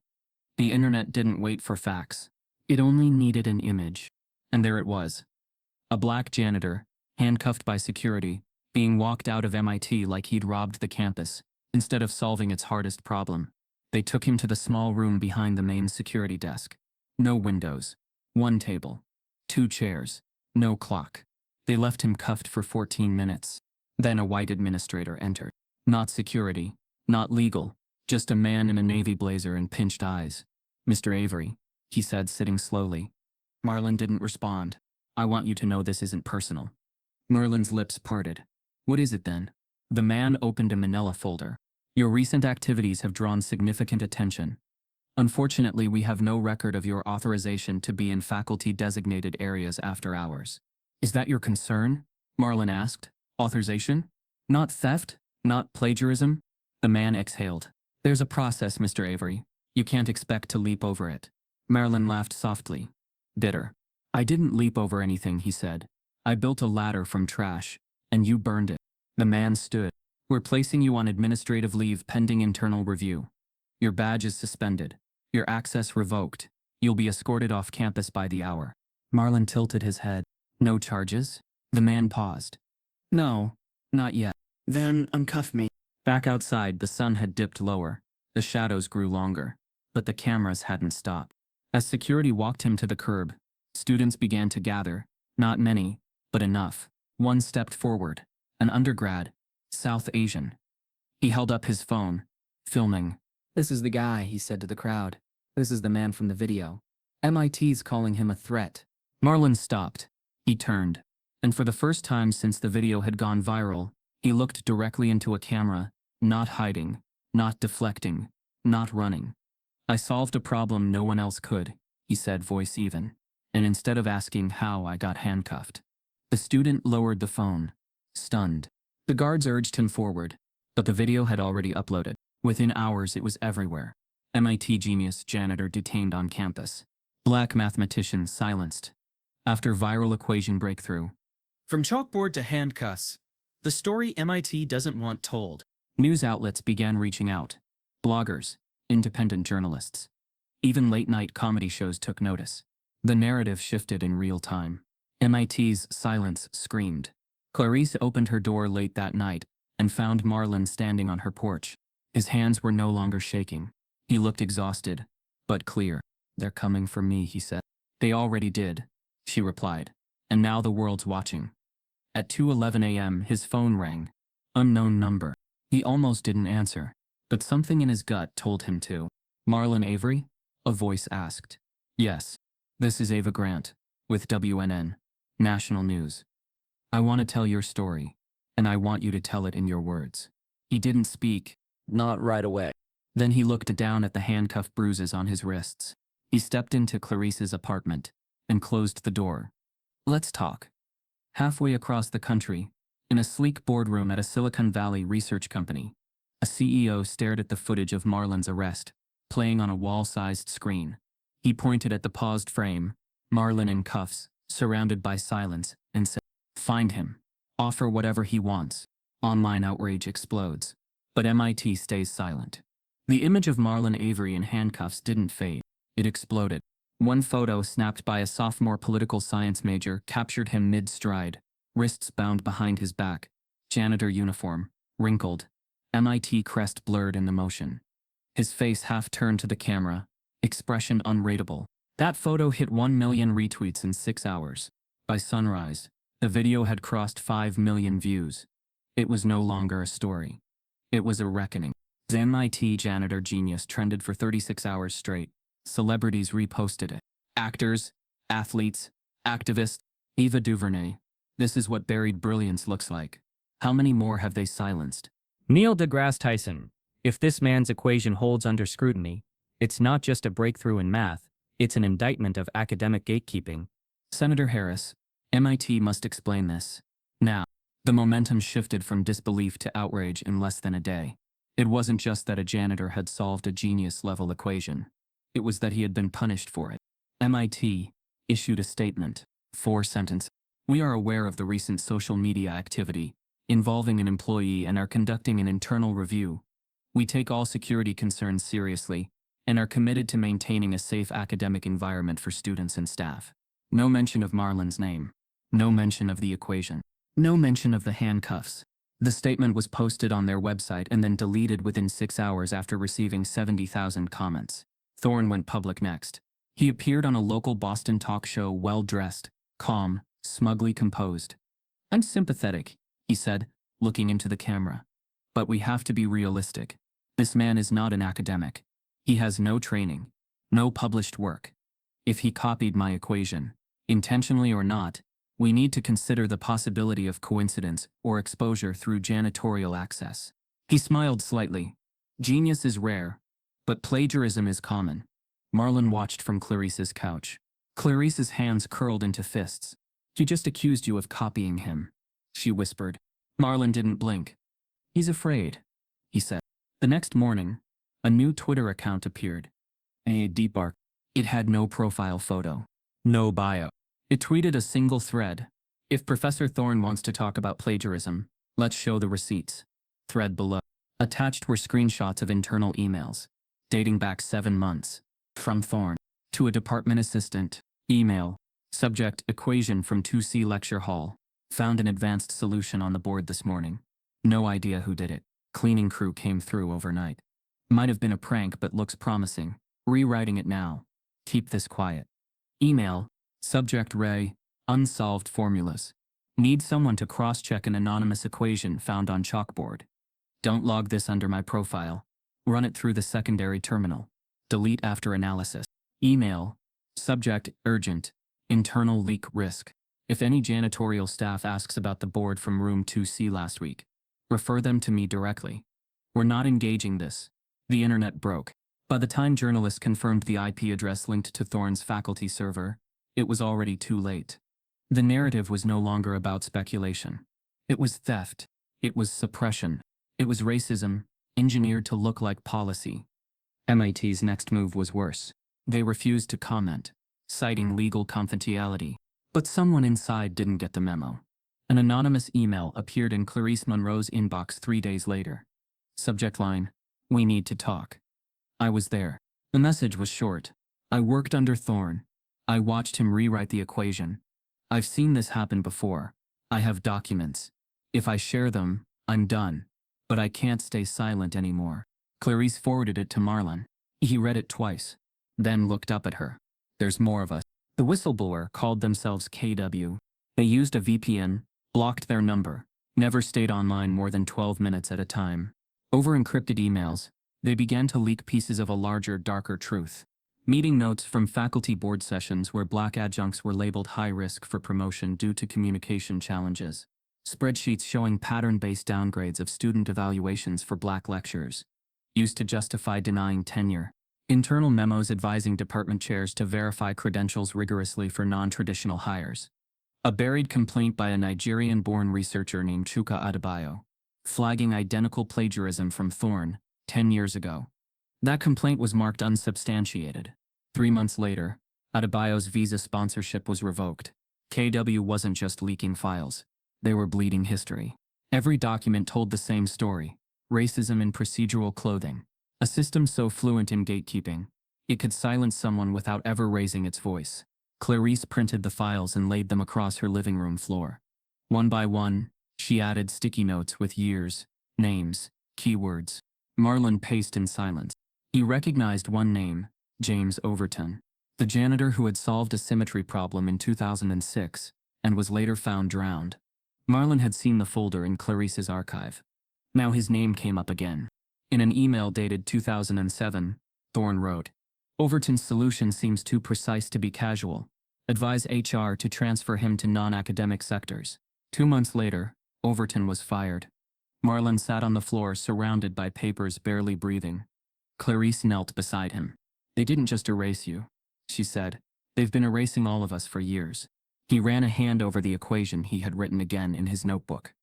The internet didn't wait for facts. It only needed an image. And there it was. A black janitor, handcuffed by security, being walked out of MIT like he'd robbed the campus, instead of solving its hardest problem. They took him to the small room behind the main security desk. No windows. One table. 2 chairs. No clock. They left him cuffed for 14 minutes. Then a white administrator entered. Not security. Not legal. Just a man in a navy blazer and pinched eyes. Mr. Avery, he said, sitting slowly. Marlon didn't respond. I want you to know this isn't personal. Merlin's lips parted. What is it then? The man opened a manila folder. Your recent activities have drawn significant attention. Unfortunately, we have no record of your authorization to be in faculty-designated areas after hours. Is that your concern? Marlon asked. Authorization? Not theft? Not plagiarism? The man exhaled. There's a process, Mr. Avery. You can't expect to leap over it. Marlon laughed softly. Bitter. I didn't leap over anything, he said. I built a ladder from trash, and you burned it. The man stood. We're placing you on administrative leave pending internal review. Your badge is suspended. Your access revoked. You'll be escorted off campus by the hour. Marlon tilted his head. No charges? The man paused. No, not yet. Then uncuff me. Back outside, the sun had dipped lower. The shadows grew longer. But the cameras hadn't stopped. As security walked him to the curb, students began to gather. Not many, but enough. One stepped forward. An undergrad. South Asian. He held up his phone, filming. This is the guy, he said to the crowd. This is the man from the video. MIT's calling him a threat. Marlon stopped. He turned. And for the first time since the video had gone viral, he looked directly into a camera, not hiding, not deflecting, not running. I solved a problem no one else could, he said, voice even. And instead of asking how I got handcuffed. The student lowered the phone, stunned. The guards urged him forward, but the video had already uploaded. Within hours it was everywhere. MIT genius janitor detained on campus. Black mathematician silenced. After viral equation breakthrough. From chalkboard to handcuffs. The story MIT doesn't want told. News outlets began reaching out. Bloggers, independent journalists. Even late-night comedy shows took notice. The narrative shifted in real time. MIT's silence screamed. Clarice opened her door late that night and found Marlon standing on her porch. His hands were no longer shaking. He looked exhausted, but clear. They're coming for me, he said. They already did, she replied. And now the world's watching. At 2:11 a.m. his phone rang. Unknown number. He almost didn't answer, but something in his gut told him to. Marlon Avery? A voice asked. Yes. This is Ava Grant, with WNN, National News. I want to tell your story, and I want you to tell it in your words. He didn't speak. Not right away. Then he looked down at the handcuff bruises on his wrists. He stepped into Clarice's apartment and closed the door. Let's talk. Halfway across the country, in a sleek boardroom at a Silicon Valley research company, a CEO stared at the footage of Marlon's arrest, playing on a wall-sized screen. He pointed at the paused frame, Marlon in cuffs, surrounded by silence, and said, "Find him. Offer whatever he wants." Online outrage explodes. But MIT stays silent. The image of Marlon Avery in handcuffs didn't fade. It exploded. One photo snapped by a sophomore political science major captured him mid-stride, wrists bound behind his back, janitor uniform, wrinkled, MIT crest blurred in the motion. His face half turned to the camera, expression unreadable. That photo hit 1 million retweets in 6 hours. By sunrise, the video had crossed 5 million views. It was no longer a story. It was a reckoning. The MIT janitor genius trended for 36 hours straight. Celebrities reposted it. Actors, athletes, activists, Eva DuVernay. This is what buried brilliance looks like. How many more have they silenced? Neil deGrasse Tyson. If this man's equation holds under scrutiny, it's not just a breakthrough in math, it's an indictment of academic gatekeeping. Senator Harris, MIT must explain this. Now, the momentum shifted from disbelief to outrage in less than a day. It wasn't just that a janitor had solved a genius-level equation. It was that he had been punished for it. MIT issued a statement, 4 sentences. We are aware of the recent social media activity involving an employee and are conducting an internal review. We take all security concerns seriously and are committed to maintaining a safe academic environment for students and staff. No mention of Marlon's name. No mention of the equation. No mention of the handcuffs. The statement was posted on their website and then deleted within 6 hours after receiving 70,000 comments. Thorne went public next. He appeared on a local Boston talk show well-dressed, calm, smugly composed. "I'm sympathetic," he said, looking into the camera. "But we have to be realistic. This man is not an academic. He has no training, no published work. If he copied my equation, intentionally or not, we need to consider the possibility of coincidence or exposure through janitorial access." He smiled slightly. "Genius is rare, but plagiarism is common." Marlon watched from Clarice's couch. Clarice's hands curled into fists. "He just accused you of copying him," she whispered. Marlon didn't blink. "He's afraid," he said. The next morning, a new Twitter account appeared. A deep arc. It had no profile photo, no bio. It tweeted a single thread. "If Professor Thorne wants to talk about plagiarism, let's show the receipts." Thread below. Attached were screenshots of internal emails, dating back 7 months. From Thorne to a department assistant. Email. Subject: equation from 2C lecture hall. Found an advanced solution on the board this morning. No idea who did it. Cleaning crew came through overnight. Might have been a prank but looks promising. Rewriting it now. Keep this quiet. Email. Subject: Ray. Unsolved formulas. Need someone to cross-check an anonymous equation found on chalkboard. Don't log this under my profile. Run it through the secondary terminal. Delete after analysis. Email. Subject: urgent. Internal leak risk. If any janitorial staff asks about the board from room 2C last week, refer them to me directly. We're not engaging this. The internet broke. By the time journalists confirmed the IP address linked to Thorne's faculty server, it was already too late. The narrative was no longer about speculation. It was theft. It was suppression. It was racism, engineered to look like policy. MIT's next move was worse. They refused to comment, citing legal confidentiality. But someone inside didn't get the memo. An anonymous email appeared in Clarice Monroe's inbox 3 days later. Subject line: "We need to talk." I was there. The message was short. "I worked under Thorne. I watched him rewrite the equation. I've seen this happen before. I have documents. If I share them, I'm done. But I can't stay silent anymore." Clarice forwarded it to Marlon. He read it twice, then looked up at her. "There's more of us." The whistleblower called themselves KW. They used a VPN, blocked their number, never stayed online more than 12 minutes at a time. Over encrypted emails, they began to leak pieces of a larger, darker truth. Meeting notes from faculty board sessions where black adjuncts were labeled high risk for promotion due to communication challenges. Spreadsheets showing pattern-based downgrades of student evaluations for black lecturers, used to justify denying tenure. Internal memos advising department chairs to verify credentials rigorously for non-traditional hires. A buried complaint by a Nigerian-born researcher named Chuka Adebayo, flagging identical plagiarism from Thorne 10 years ago. That complaint was marked unsubstantiated. 3 months later, Adebayo's visa sponsorship was revoked. KW wasn't just leaking files. They were bleeding history. Every document told the same story: racism in procedural clothing. A system so fluent in gatekeeping, It could silence someone without ever raising its voice. Clarice printed the files and laid them across her living room floor. One by one, she added sticky notes with years, names, keywords. Marlon paced in silence. He recognized one name, James Overton, the janitor who had solved a symmetry problem in 2006 and was later found drowned. Marlon had seen the folder in Clarice's archive. Now his name came up again. In an email dated 2007, Thorne wrote, "Overton's solution seems too precise to be casual. Advise HR to transfer him to non-academic sectors." 2 months later, Overton was fired. Marlon sat on the floor surrounded by papers, barely breathing. Clarice knelt beside him. "They didn't just erase you," she said. "They've been erasing all of us for years." He ran a hand over the equation he had written again in his notebook.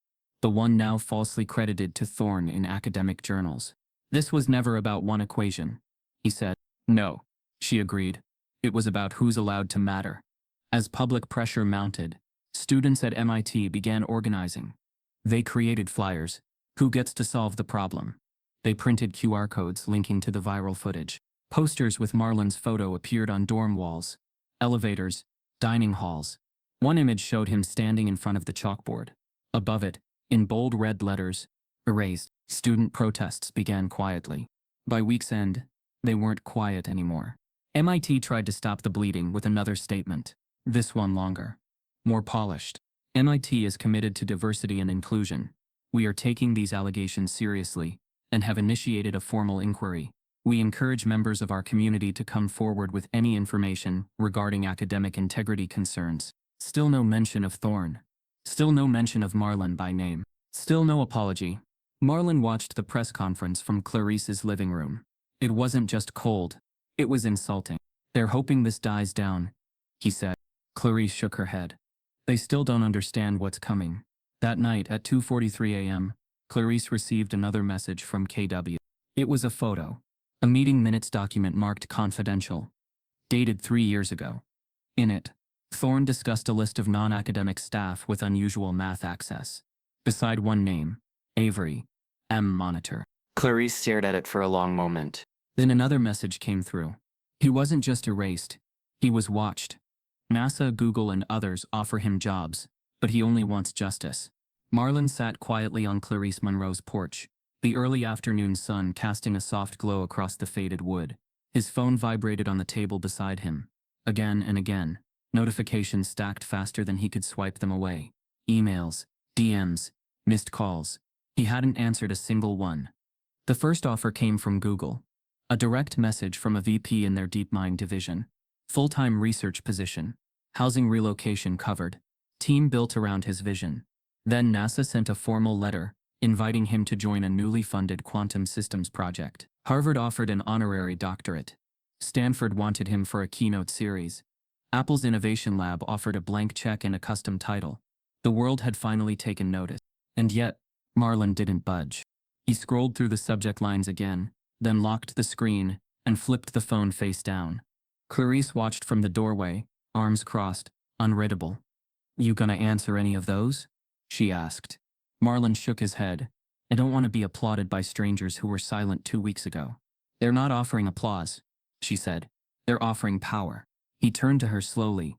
The one now falsely credited to Thorne in academic journals. "This was never about one equation," he said. "No," she agreed. "It was about who's allowed to matter." As public pressure mounted, students at MIT began organizing. They created flyers. Who gets to solve the problem? They printed QR codes linking to the viral footage. Posters with Marlon's photo appeared on dorm walls, elevators, dining halls. One image showed him standing in front of the chalkboard. Above it, in bold red letters, "Erased." Student protests began quietly. By week's end, they weren't quiet anymore. MIT tried to stop the bleeding with another statement. This one longer, more polished. "MIT is committed to diversity and inclusion. We are taking these allegations seriously and have initiated a formal inquiry. We encourage members of our community to come forward with any information regarding academic integrity concerns." Still no mention of Thorne. Still no mention of Marlon by name. Still no apology. Marlon watched the press conference from Clarice's living room. It wasn't just cold. It was insulting. "They're hoping this dies down," he said. Clarice shook her head. "They still don't understand what's coming." That night at 2:43 a.m., Clarice received another message from KW. It was a photo. A meeting minutes document marked confidential. Dated 3 years ago. In it, Thorne discussed a list of non-academic staff with unusual math access. Beside one name, Avery, M. Monitor. Clarice stared at it for a long moment. Then another message came through. He wasn't just erased. He was watched. NASA, Google, and others offer him jobs, but he only wants justice. Marlon sat quietly on Clarice Monroe's porch, the early afternoon sun casting a soft glow across the faded wood. His phone vibrated on the table beside him. Again and again. Notifications stacked faster than he could swipe them away. Emails, DMs, missed calls. He hadn't answered a single one. The first offer came from Google. A direct message from a VP in their DeepMind division. Full-time research position. Housing relocation covered. Team built around his vision. Then NASA sent a formal letter, inviting him to join a newly funded quantum systems project. Harvard offered an honorary doctorate. Stanford wanted him for a keynote series. Apple's Innovation Lab offered a blank check and a custom title. The world had finally taken notice. And yet, Marlon didn't budge. He scrolled through the subject lines again, then locked the screen and flipped the phone face down. Clarice watched from the doorway, arms crossed, unreadable. "You gonna answer any of those?" she asked. Marlon shook his head. "I don't want to be applauded by strangers who were silent 2 weeks ago." "They're not offering applause," she said. "They're offering power." He turned to her slowly.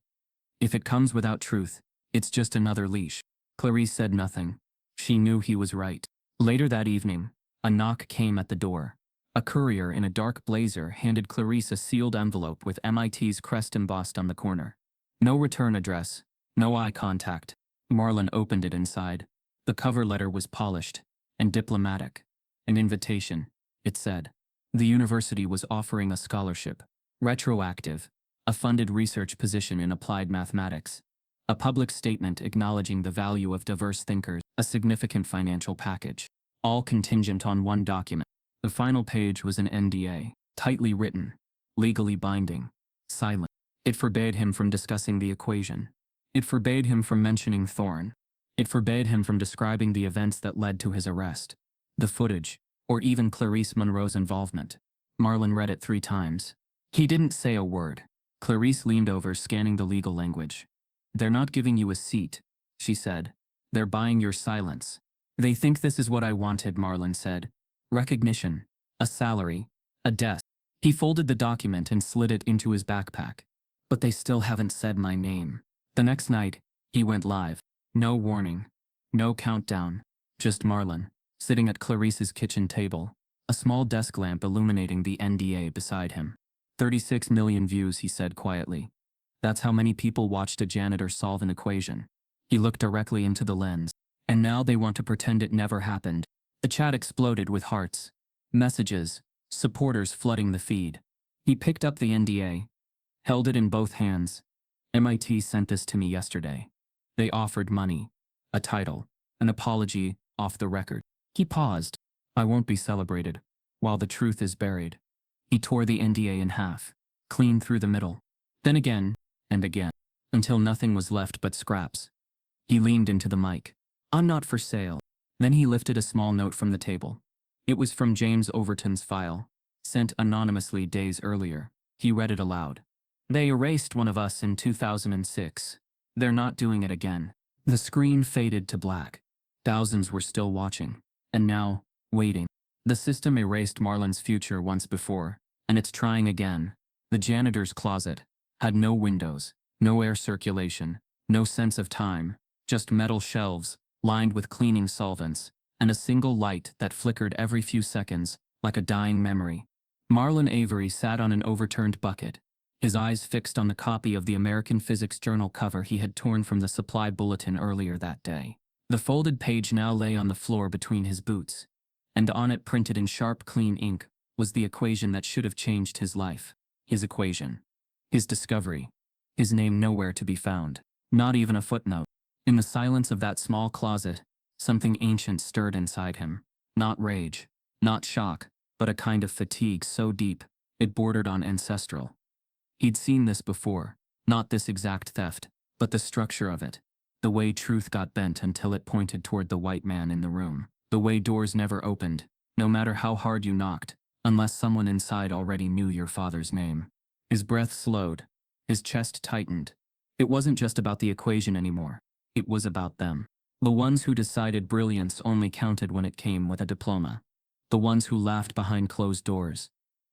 "If it comes without truth, it's just another leash." Clarice said nothing. She knew he was right. Later that evening, a knock came at the door. A courier in a dark blazer handed Clarice a sealed envelope with MIT's crest embossed on the corner. No return address, no eye contact. Marlon opened it inside. The cover letter was polished and diplomatic. An invitation, it said. The university was offering a scholarship. Retroactive. A funded research position in applied mathematics. A public statement acknowledging the value of diverse thinkers. A significant financial package. All contingent on one document. The final page was an NDA. Tightly written. Legally binding. Silent. It forbade him from discussing the equation. It forbade him from mentioning Thorne. It forbade him from describing the events that led to his arrest. The footage, or even Clarice Monroe's involvement. Marlon read it 3 times. He didn't say a word. Clarice leaned over, scanning the legal language. "They're not giving you a seat," she said. "They're buying your silence." "They think this is what I wanted," Marlon said. "Recognition. A salary. A desk." He folded the document and slid it into his backpack. But they still haven't said my name. The next night, he went live. No warning. No countdown. Just Marlon, sitting at Clarice's kitchen table, a small desk lamp illuminating the NDA beside him. 36 million views, he said quietly. That's how many people watched a janitor solve an equation. He looked directly into the lens. And now they want to pretend it never happened. The chat exploded with hearts, messages, supporters flooding the feed. He picked up the NDA, held it in both hands. MIT sent this to me yesterday. They offered money, a title, an apology, off the record. He paused. I won't be celebrated, while the truth is buried. He tore the NDA in half, clean through the middle. Then again, and again, until nothing was left but scraps. He leaned into the mic. I'm not for sale. Then he lifted a small note from the table. It was from James Overton's file, sent anonymously days earlier. He read it aloud. They erased one of us in 2006. They're not doing it again. The screen faded to black. Thousands were still watching. And now, waiting. The system erased Marlon's future once before, and it's trying again. The janitor's closet had no windows, no air circulation, no sense of time, just metal shelves, lined with cleaning solvents, and a single light that flickered every few seconds, like a dying memory. Marlon Avery sat on an overturned bucket, his eyes fixed on the copy of the American Physics Journal cover he had torn from the supply bulletin earlier that day. The folded page now lay on the floor between his boots, and on it, printed in sharp, clean ink, was the equation that should have changed his life. His equation. His discovery. His name nowhere to be found. Not even a footnote. In the silence of that small closet, something ancient stirred inside him. Not rage, not shock, but a kind of fatigue so deep, it bordered on ancestral. He'd seen this before, not this exact theft, but the structure of it. The way truth got bent until it pointed toward the white man in the room. The way doors never opened, no matter how hard you knocked, unless someone inside already knew your father's name. His breath slowed. His chest tightened. It wasn't just about the equation anymore. It was about them. The ones who decided brilliance only counted when it came with a diploma. The ones who laughed behind closed doors.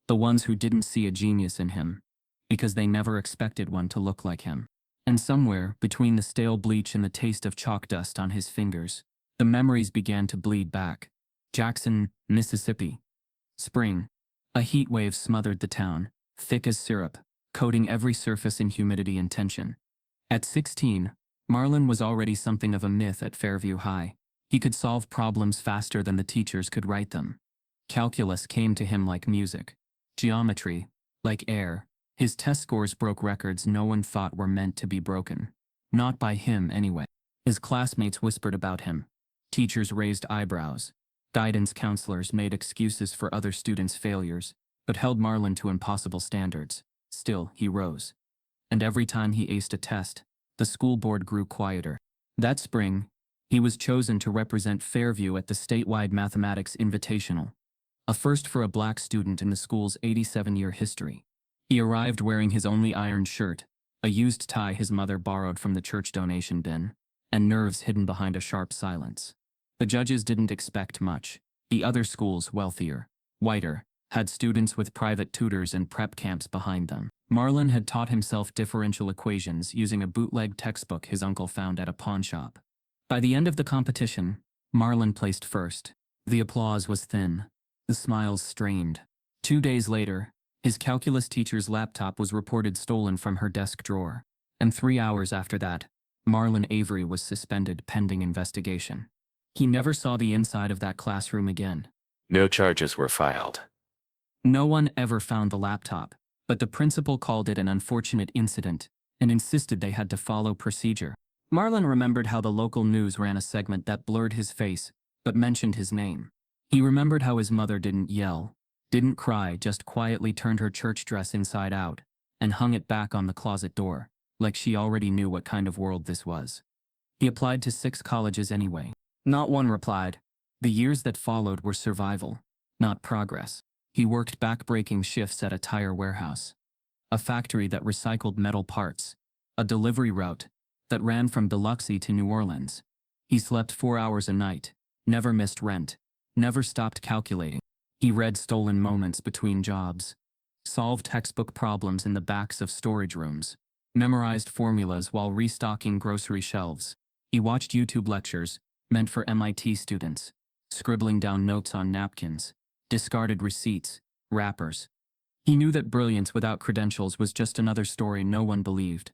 The ones who didn't see a genius in him, because they never expected one to look like him. And somewhere, between the stale bleach and the taste of chalk dust on his fingers, the memories began to bleed back. Jackson, Mississippi. Spring. A heat wave smothered the town, thick as syrup, coating every surface in humidity and tension. At 16, Marlon was already something of a myth at Fairview High. He could solve problems faster than the teachers could write them. Calculus came to him like music. Geometry, like air. His test scores broke records no one thought were meant to be broken. Not by him, anyway. His classmates whispered about him. Teachers raised eyebrows. Guidance counselors made excuses for other students' failures, but held Marlon to impossible standards. Still, he rose. And every time he aced a test, the school board grew quieter. That spring, he was chosen to represent Fairview at the statewide mathematics invitational, a first for a black student in the school's 87-year history. He arrived wearing his only ironed shirt, a used tie his mother borrowed from the church donation bin, and nerves hidden behind a sharp silence. The judges didn't expect much. The other schools, wealthier, whiter, had students with private tutors and prep camps behind them. Marlon had taught himself differential equations using a bootleg textbook his uncle found at a pawn shop. By the end of the competition, Marlon placed first. The applause was thin. The smiles strained. 2 days later, his calculus teacher's laptop was reported stolen from her desk drawer. And 3 hours after that, Marlon Avery was suspended pending investigation. He never saw the inside of that classroom again. No charges were filed. No one ever found the laptop, but the principal called it an unfortunate incident and insisted they had to follow procedure. Marlon remembered how the local news ran a segment that blurred his face, but mentioned his name. He remembered how his mother didn't yell, didn't cry, just quietly turned her church dress inside out and hung it back on the closet door, like she already knew what kind of world this was. He applied to 6 colleges anyway. Not one replied. The years that followed were survival, not progress. He worked back-breaking shifts at a tire warehouse, a factory that recycled metal parts, a delivery route that ran from Biloxi to New Orleans. He slept 4 hours a night, never missed rent, never stopped calculating. He read stolen moments between jobs. solved textbook problems in the backs of storage rooms, memorized formulas while restocking grocery shelves. He watched YouTube lectures, meant for MIT students, scribbling down notes on napkins, discarded receipts, wrappers. He knew that brilliance without credentials was just another story no one believed.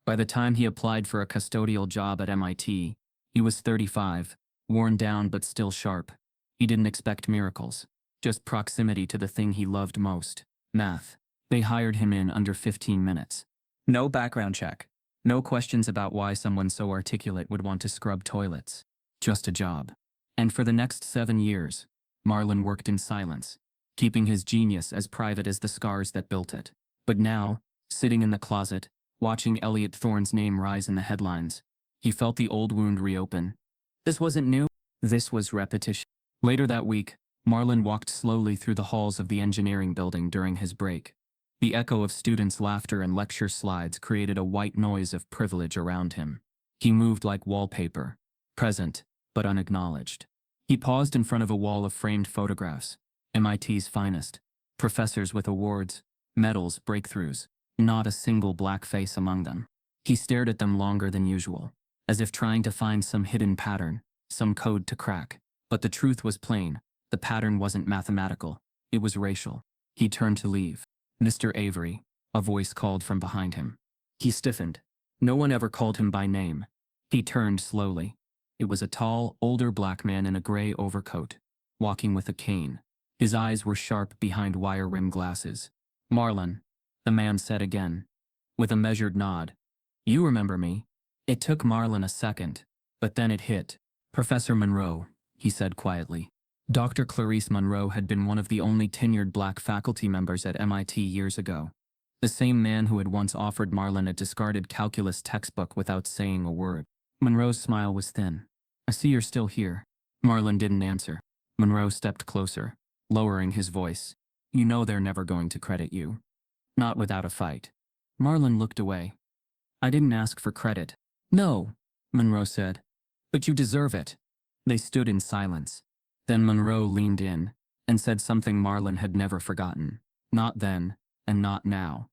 By the time he applied for a custodial job at MIT, he was 35, worn down but still sharp. He didn't expect miracles, just proximity to the thing he loved most, math. They hired him in under 15 minutes. No background check. No questions about why someone so articulate would want to scrub toilets. Just a job. And for the next 7 years, Marlon worked in silence, keeping his genius as private as the scars that built it. But now, sitting in the closet, watching Elliot Thorne's name rise in the headlines, he felt the old wound reopen. This wasn't new. This was repetition. Later that week, Marlon walked slowly through the halls of the engineering building during his break. The echo of students' laughter and lecture slides created a white noise of privilege around him. He moved like wallpaper, present, but unacknowledged. He paused in front of a wall of framed photographs, MIT's finest, professors with awards, medals, breakthroughs, not a single black face among them. He stared at them longer than usual, as if trying to find some hidden pattern, some code to crack. But the truth was plain. The pattern wasn't mathematical. It was racial. He turned to leave. "Mr. Avery," a voice called from behind him. He stiffened. No one ever called him by name. He turned slowly. It was a tall, older black man in a gray overcoat, walking with a cane. His eyes were sharp behind wire-rimmed glasses. "Marlon," the man said again, with a measured nod. "You remember me." It took Marlon a second, but then it hit. "Professor Monroe," he said quietly. Dr. Clarice Monroe had been one of the only tenured black faculty members at MIT years ago. The same man who had once offered Marlon a discarded calculus textbook without saying a word. Monroe's smile was thin. "I see you're still here." Marlon didn't answer. Monroe stepped closer, lowering his voice. "You know they're never going to credit you. Not without a fight." Marlon looked away. "I didn't ask for credit." "No," Monroe said. "But you deserve it." They stood in silence. Then Monroe leaned in and said something Marlon had never forgotten. "Not then, and not now.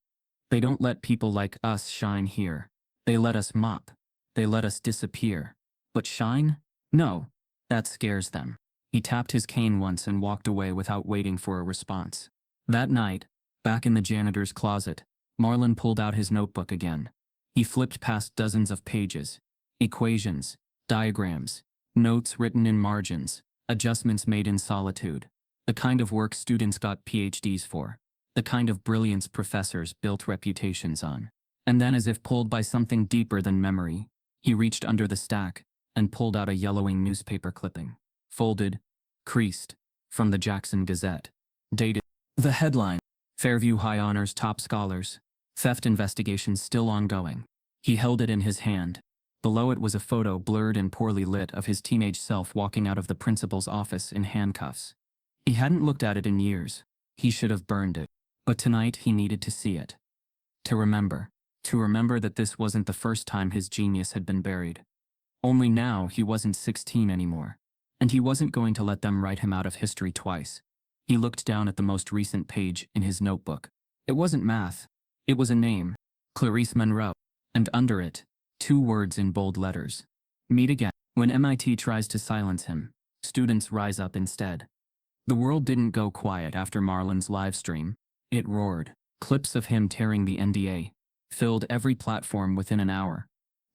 They don't let people like us shine here. They let us mop. They let us disappear. But shine? No. That scares them." He tapped his cane once and walked away without waiting for a response. That night, back in the janitor's closet, Marlon pulled out his notebook again. He flipped past dozens of pages. Equations, diagrams, notes written in margins, adjustments made in solitude. The kind of work students got PhDs for. The kind of brilliance professors built reputations on. And then, as if pulled by something deeper than memory, he reached under the stack and pulled out a yellowing newspaper clipping. Folded, creased, from the Jackson Gazette. Dated. The headline: Fairview High Honors Top Scholars. Theft investigation still ongoing. He held it in his hand. Below it was a photo, blurred and poorly lit, of his teenage self walking out of the principal's office in handcuffs. He hadn't looked at it in years. He should have burned it. But tonight he needed to see it. To remember. To remember that this wasn't the first time his genius had been buried. Only now he wasn't 16 anymore. And he wasn't going to let them write him out of history twice. He looked down at the most recent page in his notebook. It wasn't math. It was a name. Clarice Monroe. And under it, 2 words in bold letters. Meet again. When MIT tries to silence him, students rise up instead. The world didn't go quiet after Marlon's live stream. It roared. Clips of him tearing the NDA filled every platform within an hour.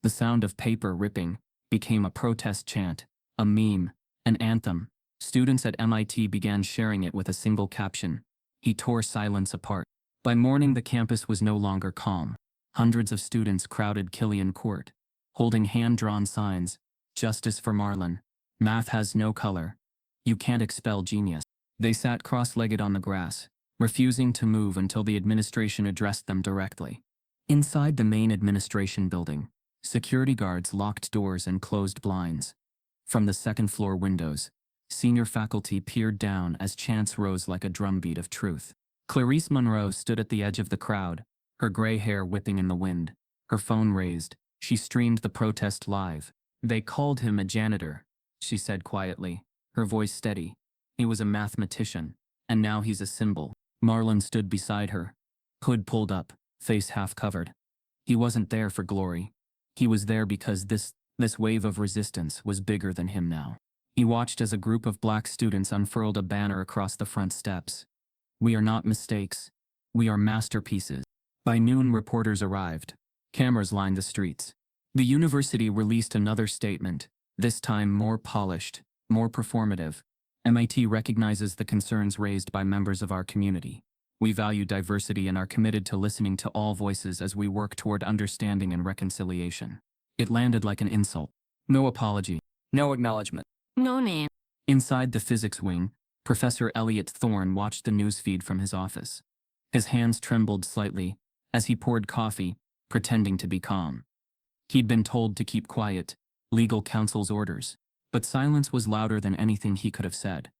The sound of paper ripping became a protest chant, a meme, an anthem. Students at MIT began sharing it with a single caption: "He tore silence apart." By morning, the campus was no longer calm. Hundreds of students crowded Killian Court, holding hand-drawn signs: "Justice for Marlon. Math has no color. You can't expel genius." They sat cross-legged on the grass, refusing to move until the administration addressed them directly. Inside the main administration building, security guards locked doors and closed blinds. From the second-floor windows, senior faculty peered down as chants rose like a drumbeat of truth. Clarice Monroe stood at the edge of the crowd, her gray hair whipping in the wind. Her phone raised. She streamed the protest live. "They called him a janitor," she said quietly, her voice steady. "He was a mathematician, and now he's a symbol." Marlon stood beside her, hood pulled up, face half covered. He wasn't there for glory. He was there because this wave of resistance was bigger than him now. He watched as a group of black students unfurled a banner across the front steps. "We are not mistakes. We are masterpieces." By noon, reporters arrived. Cameras lined the streets. The university released another statement, this time more polished, more performative. MIT recognizes the concerns raised by members of our community. We value diversity and are committed to listening to all voices as we work toward understanding and reconciliation. It landed like an insult. No apology. No acknowledgement. No name. Inside the physics wing, Professor Elliot Thorne watched the newsfeed from his office. His hands trembled slightly as he poured coffee, pretending to be calm. He'd been told to keep quiet, legal counsel's orders, but silence was louder than anything he could have said.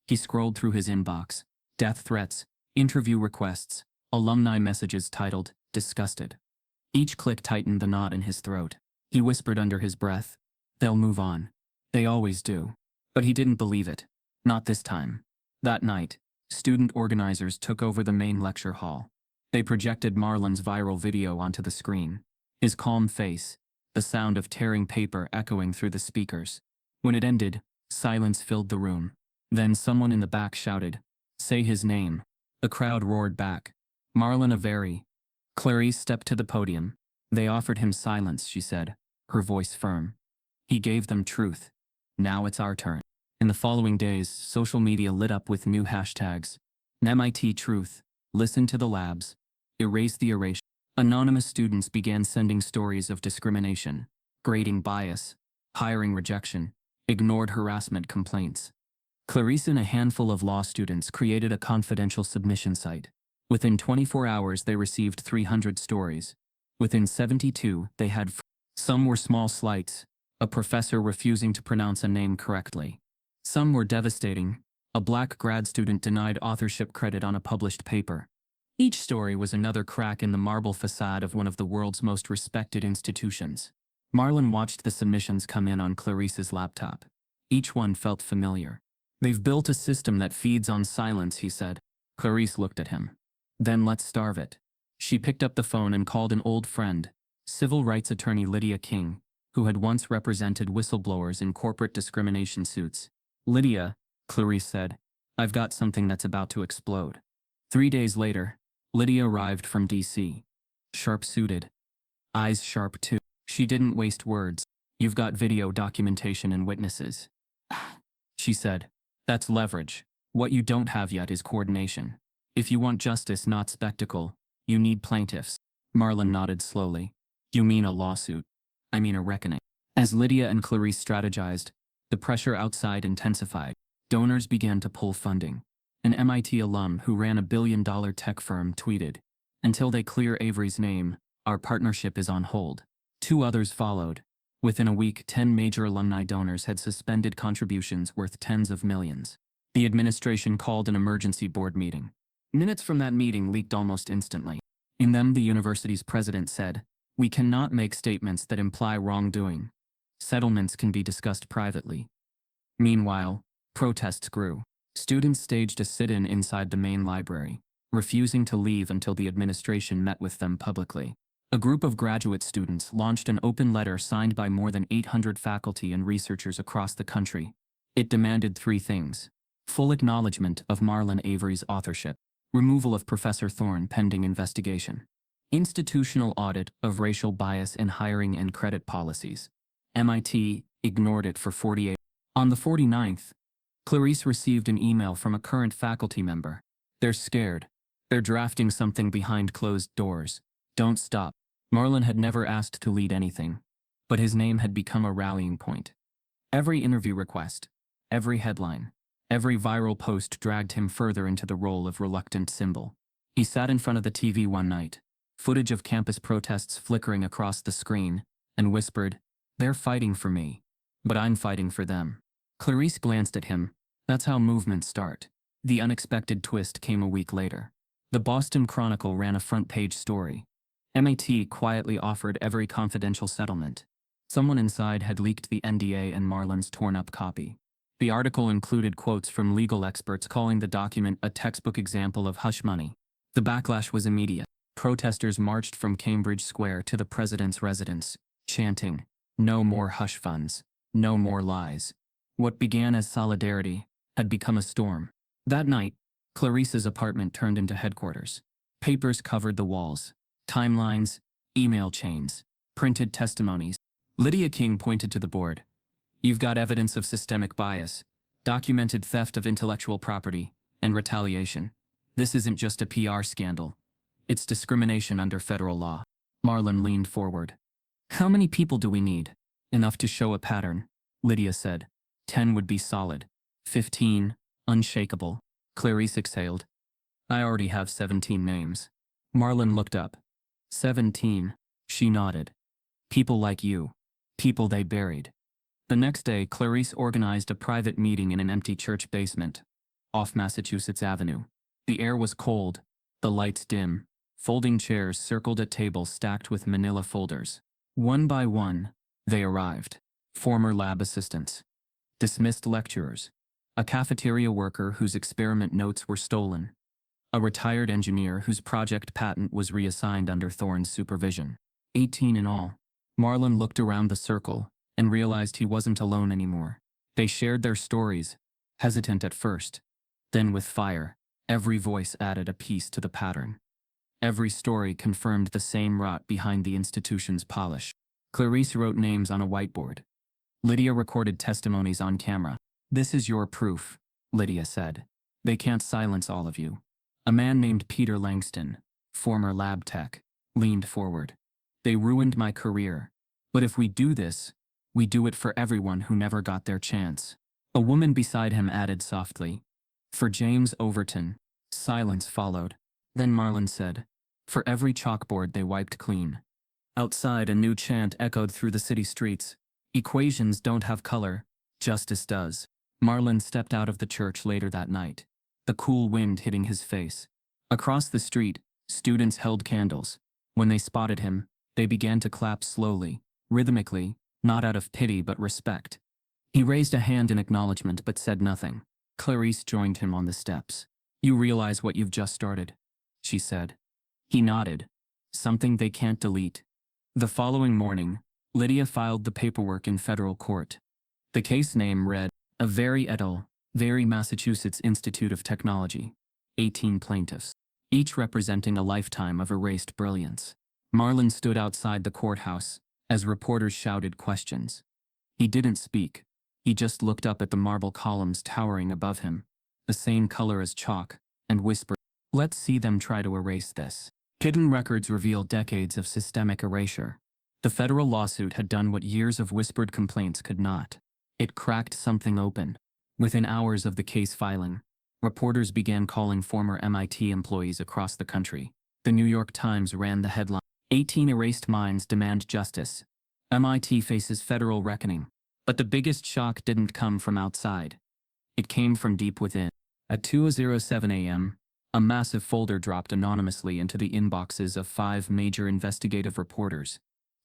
He scrolled through his inbox, death threats, interview requests, alumni messages titled, "Disgusted." Each click tightened the knot in his throat. He whispered under his breath, "They'll move on. They always do." But he didn't believe it. Not this time. That night, student organizers took over the main lecture hall. They projected Marlon's viral video onto the screen. His calm face, the sound of tearing paper echoing through the speakers. When it ended, silence filled the room. Then someone in the back shouted, "Say his name." The crowd roared back, "Marlon Avery." Clarice stepped to the podium. "They offered him silence," she said, her voice firm. "He gave them truth. Now it's our turn." In the following days, social media lit up with new hashtags. MIT Truth, Listen to the Labs, Erase the Erasure. Anonymous students began sending stories of discrimination, grading bias, hiring rejection, ignored harassment complaints. Clarice and a handful of law students created a confidential submission site. Within 24 hours, they received 300 stories. Within 72, they had some were small slights, a professor refusing to pronounce a name correctly. Some were devastating, a black grad student denied authorship credit on a published paper. Each story was another crack in the marble facade of one of the world's most respected institutions. Marlon watched the submissions come in on Clarice's laptop. Each one felt familiar. "They've built a system that feeds on silence," he said. Clarice looked at him. "Then let's starve it." She picked up the phone and called an old friend, civil rights attorney Lydia King, who had once represented whistleblowers in corporate discrimination suits. "Lydia," Clarice said, "I've got something that's about to explode." 3 days later, Lydia arrived from DC. Sharp-suited. Eyes sharp too. She didn't waste words. "You've got video documentation and witnesses," she said. "That's leverage. What you don't have yet is coordination. If you want justice, not spectacle, you need plaintiffs." Marlon nodded slowly. "You mean a lawsuit?" "I mean a reckoning." As Lydia and Clarice strategized, the pressure outside intensified. Donors began to pull funding. An MIT alum who ran a billion-dollar tech firm tweeted, "Until they clear Avery's name, our partnership is on hold." 2 others followed. Within a week, 10 major alumni donors had suspended contributions worth tens of millions. The administration called an emergency board meeting. Minutes from that meeting leaked almost instantly. In them, the university's president said, "We cannot make statements that imply wrongdoing. Settlements can be discussed privately." Meanwhile, protests grew. Students staged a sit-in inside the main library, refusing to leave until the administration met with them publicly. A group of graduate students launched an open letter signed by more than 800 faculty and researchers across the country. It demanded 3 things: full acknowledgement of Marlon Avery's authorship, removal of Professor Thorne pending investigation, institutional audit of racial bias in hiring and credit policies. MIT ignored it for 48. On the 49th, Clarice received an email from a current faculty member. "They're scared. They're drafting something behind closed doors. Don't stop." Marlon had never asked to lead anything, but his name had become a rallying point. Every interview request, every headline, every viral post dragged him further into the role of reluctant symbol. He sat in front of the TV one night, footage of campus protests flickering across the screen, and whispered, "They're fighting for me, but I'm fighting for them." Clarice glanced at him. That's how movements start. The unexpected twist came a week later. The Boston Chronicle ran a front-page story. MIT quietly offered every confidential settlement. Someone inside had leaked the NDA and Marlon's torn-up copy. The article included quotes from legal experts calling the document a textbook example of hush money. The backlash was immediate. Protesters marched from Cambridge Square to the president's residence, chanting, "No more hush funds. No more lies." What began as solidarity had become a storm. That night, Clarice's apartment turned into headquarters. Papers covered the walls. Timelines, email chains, printed testimonies. Lydia King pointed to the board. "You've got evidence of systemic bias, documented theft of intellectual property, and retaliation. This isn't just a PR scandal. It's discrimination under federal law." Marlon leaned forward. "How many people do we need?" "Enough to show a pattern," Lydia said. 10 would be solid. 15, unshakable." Clarice exhaled. "I already have 17 names." Marlon looked up. 17, she nodded. "People like you. People they buried." The next day, Clarice organized a private meeting in an empty church basement, off Massachusetts Avenue. The air was cold, the lights dim. Folding chairs circled a table stacked with manila folders. One by one, they arrived. Former lab assistants, dismissed lecturers, a cafeteria worker whose experiment notes were stolen, a retired engineer whose project patent was reassigned under Thorne's supervision. 18 in all. Marlon looked around the circle and realized he wasn't alone anymore. They shared their stories, hesitant at first. Then with fire, every voice added a piece to the pattern. Every story confirmed the same rot behind the institution's polish. Clarice wrote names on a whiteboard. Lydia recorded testimonies on camera. "This is your proof," Lydia said. "They can't silence all of you." A man named Peter Langston, former lab tech, leaned forward. "They ruined my career. But if we do this, we do it for everyone who never got their chance." A woman beside him added softly, "For James Overton." Silence followed. Then Marlon said, "For every chalkboard they wiped clean." Outside, a new chant echoed through the city streets. "Equations don't have color. Justice does." Marlon stepped out of the church later that night, the cool wind hitting his face. Across the street, students held candles. When they spotted him, they began to clap slowly, rhythmically, not out of pity but respect. He raised a hand in acknowledgement but said nothing. Clarice joined him on the steps. "You realize what you've just started?" she said. He nodded. "Something they can't delete." The following morning, Lydia filed the paperwork in federal court. The case name read, "A very et al., very Massachusetts Institute of Technology." 18 plaintiffs, each representing a lifetime of erased brilliance. Marlon stood outside the courthouse as reporters shouted questions. He didn't speak. He just looked up at the marble columns towering above him, the same color as chalk, and whispered, "Let's see them try to erase this." Hidden records reveal decades of systemic erasure. The federal lawsuit had done what years of whispered complaints could not. It cracked something open. Within hours of the case filing, reporters began calling former MIT employees across the country. The New York Times ran the headline, "18 erased minds demand justice. MIT faces federal reckoning." But the biggest shock didn't come from outside. It came from deep within. At 2:07 a.m., a massive folder dropped anonymously into the inboxes of 5 major investigative reporters.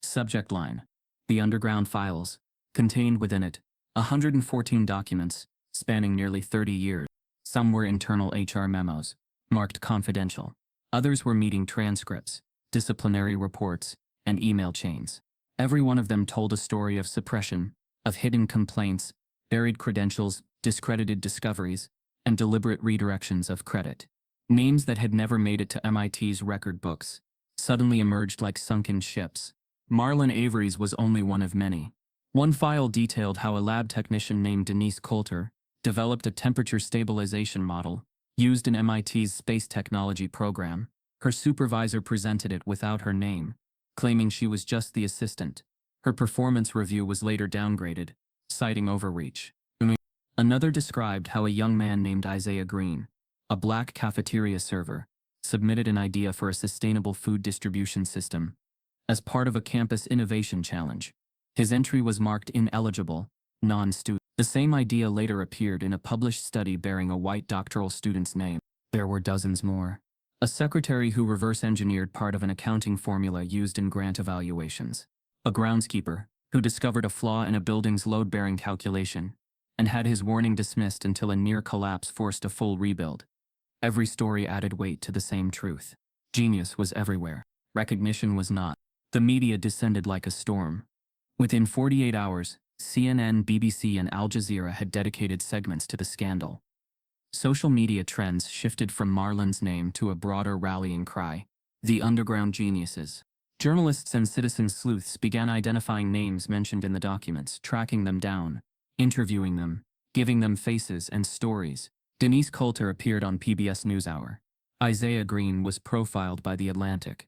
Subject line, "The underground files," contained within it 114 documents spanning nearly 30 years. Some were internal HR memos, marked confidential. Others were meeting transcripts, disciplinary reports, and email chains. Every one of them told a story of suppression, of hidden complaints, buried credentials, discredited discoveries, and deliberate redirections of credit. Names that had never made it to MIT's record books suddenly emerged like sunken ships. Marlon Avery's was only one of many. One file detailed how a lab technician named Denise Coulter developed a temperature stabilization model used in MIT's space technology program. Her supervisor presented it without her name, claiming she was just the assistant. Her performance review was later downgraded, citing overreach. Another described how a young man named Isaiah Green, a black cafeteria server, submitted an idea for a sustainable food distribution system as part of a campus innovation challenge. His entry was marked ineligible, non-student. The same idea later appeared in a published study bearing a white doctoral student's name. There were dozens more. A secretary who reverse-engineered part of an accounting formula used in grant evaluations. A groundskeeper who discovered a flaw in a building's load-bearing calculation. and had his warning dismissed until a near collapse forced a full rebuild. Every story added weight to the same truth. Genius was everywhere. Recognition was not. The media descended like a storm. Within 48 hours, CNN, BBC, and Al Jazeera had dedicated segments to the scandal. Social media trends shifted from Marlon's name to a broader rallying cry: the underground geniuses. Journalists and citizen sleuths began identifying names mentioned in the documents, tracking them down, interviewing them, giving them faces and stories. Denise Coulter appeared on PBS NewsHour. Isaiah Green was profiled by The Atlantic.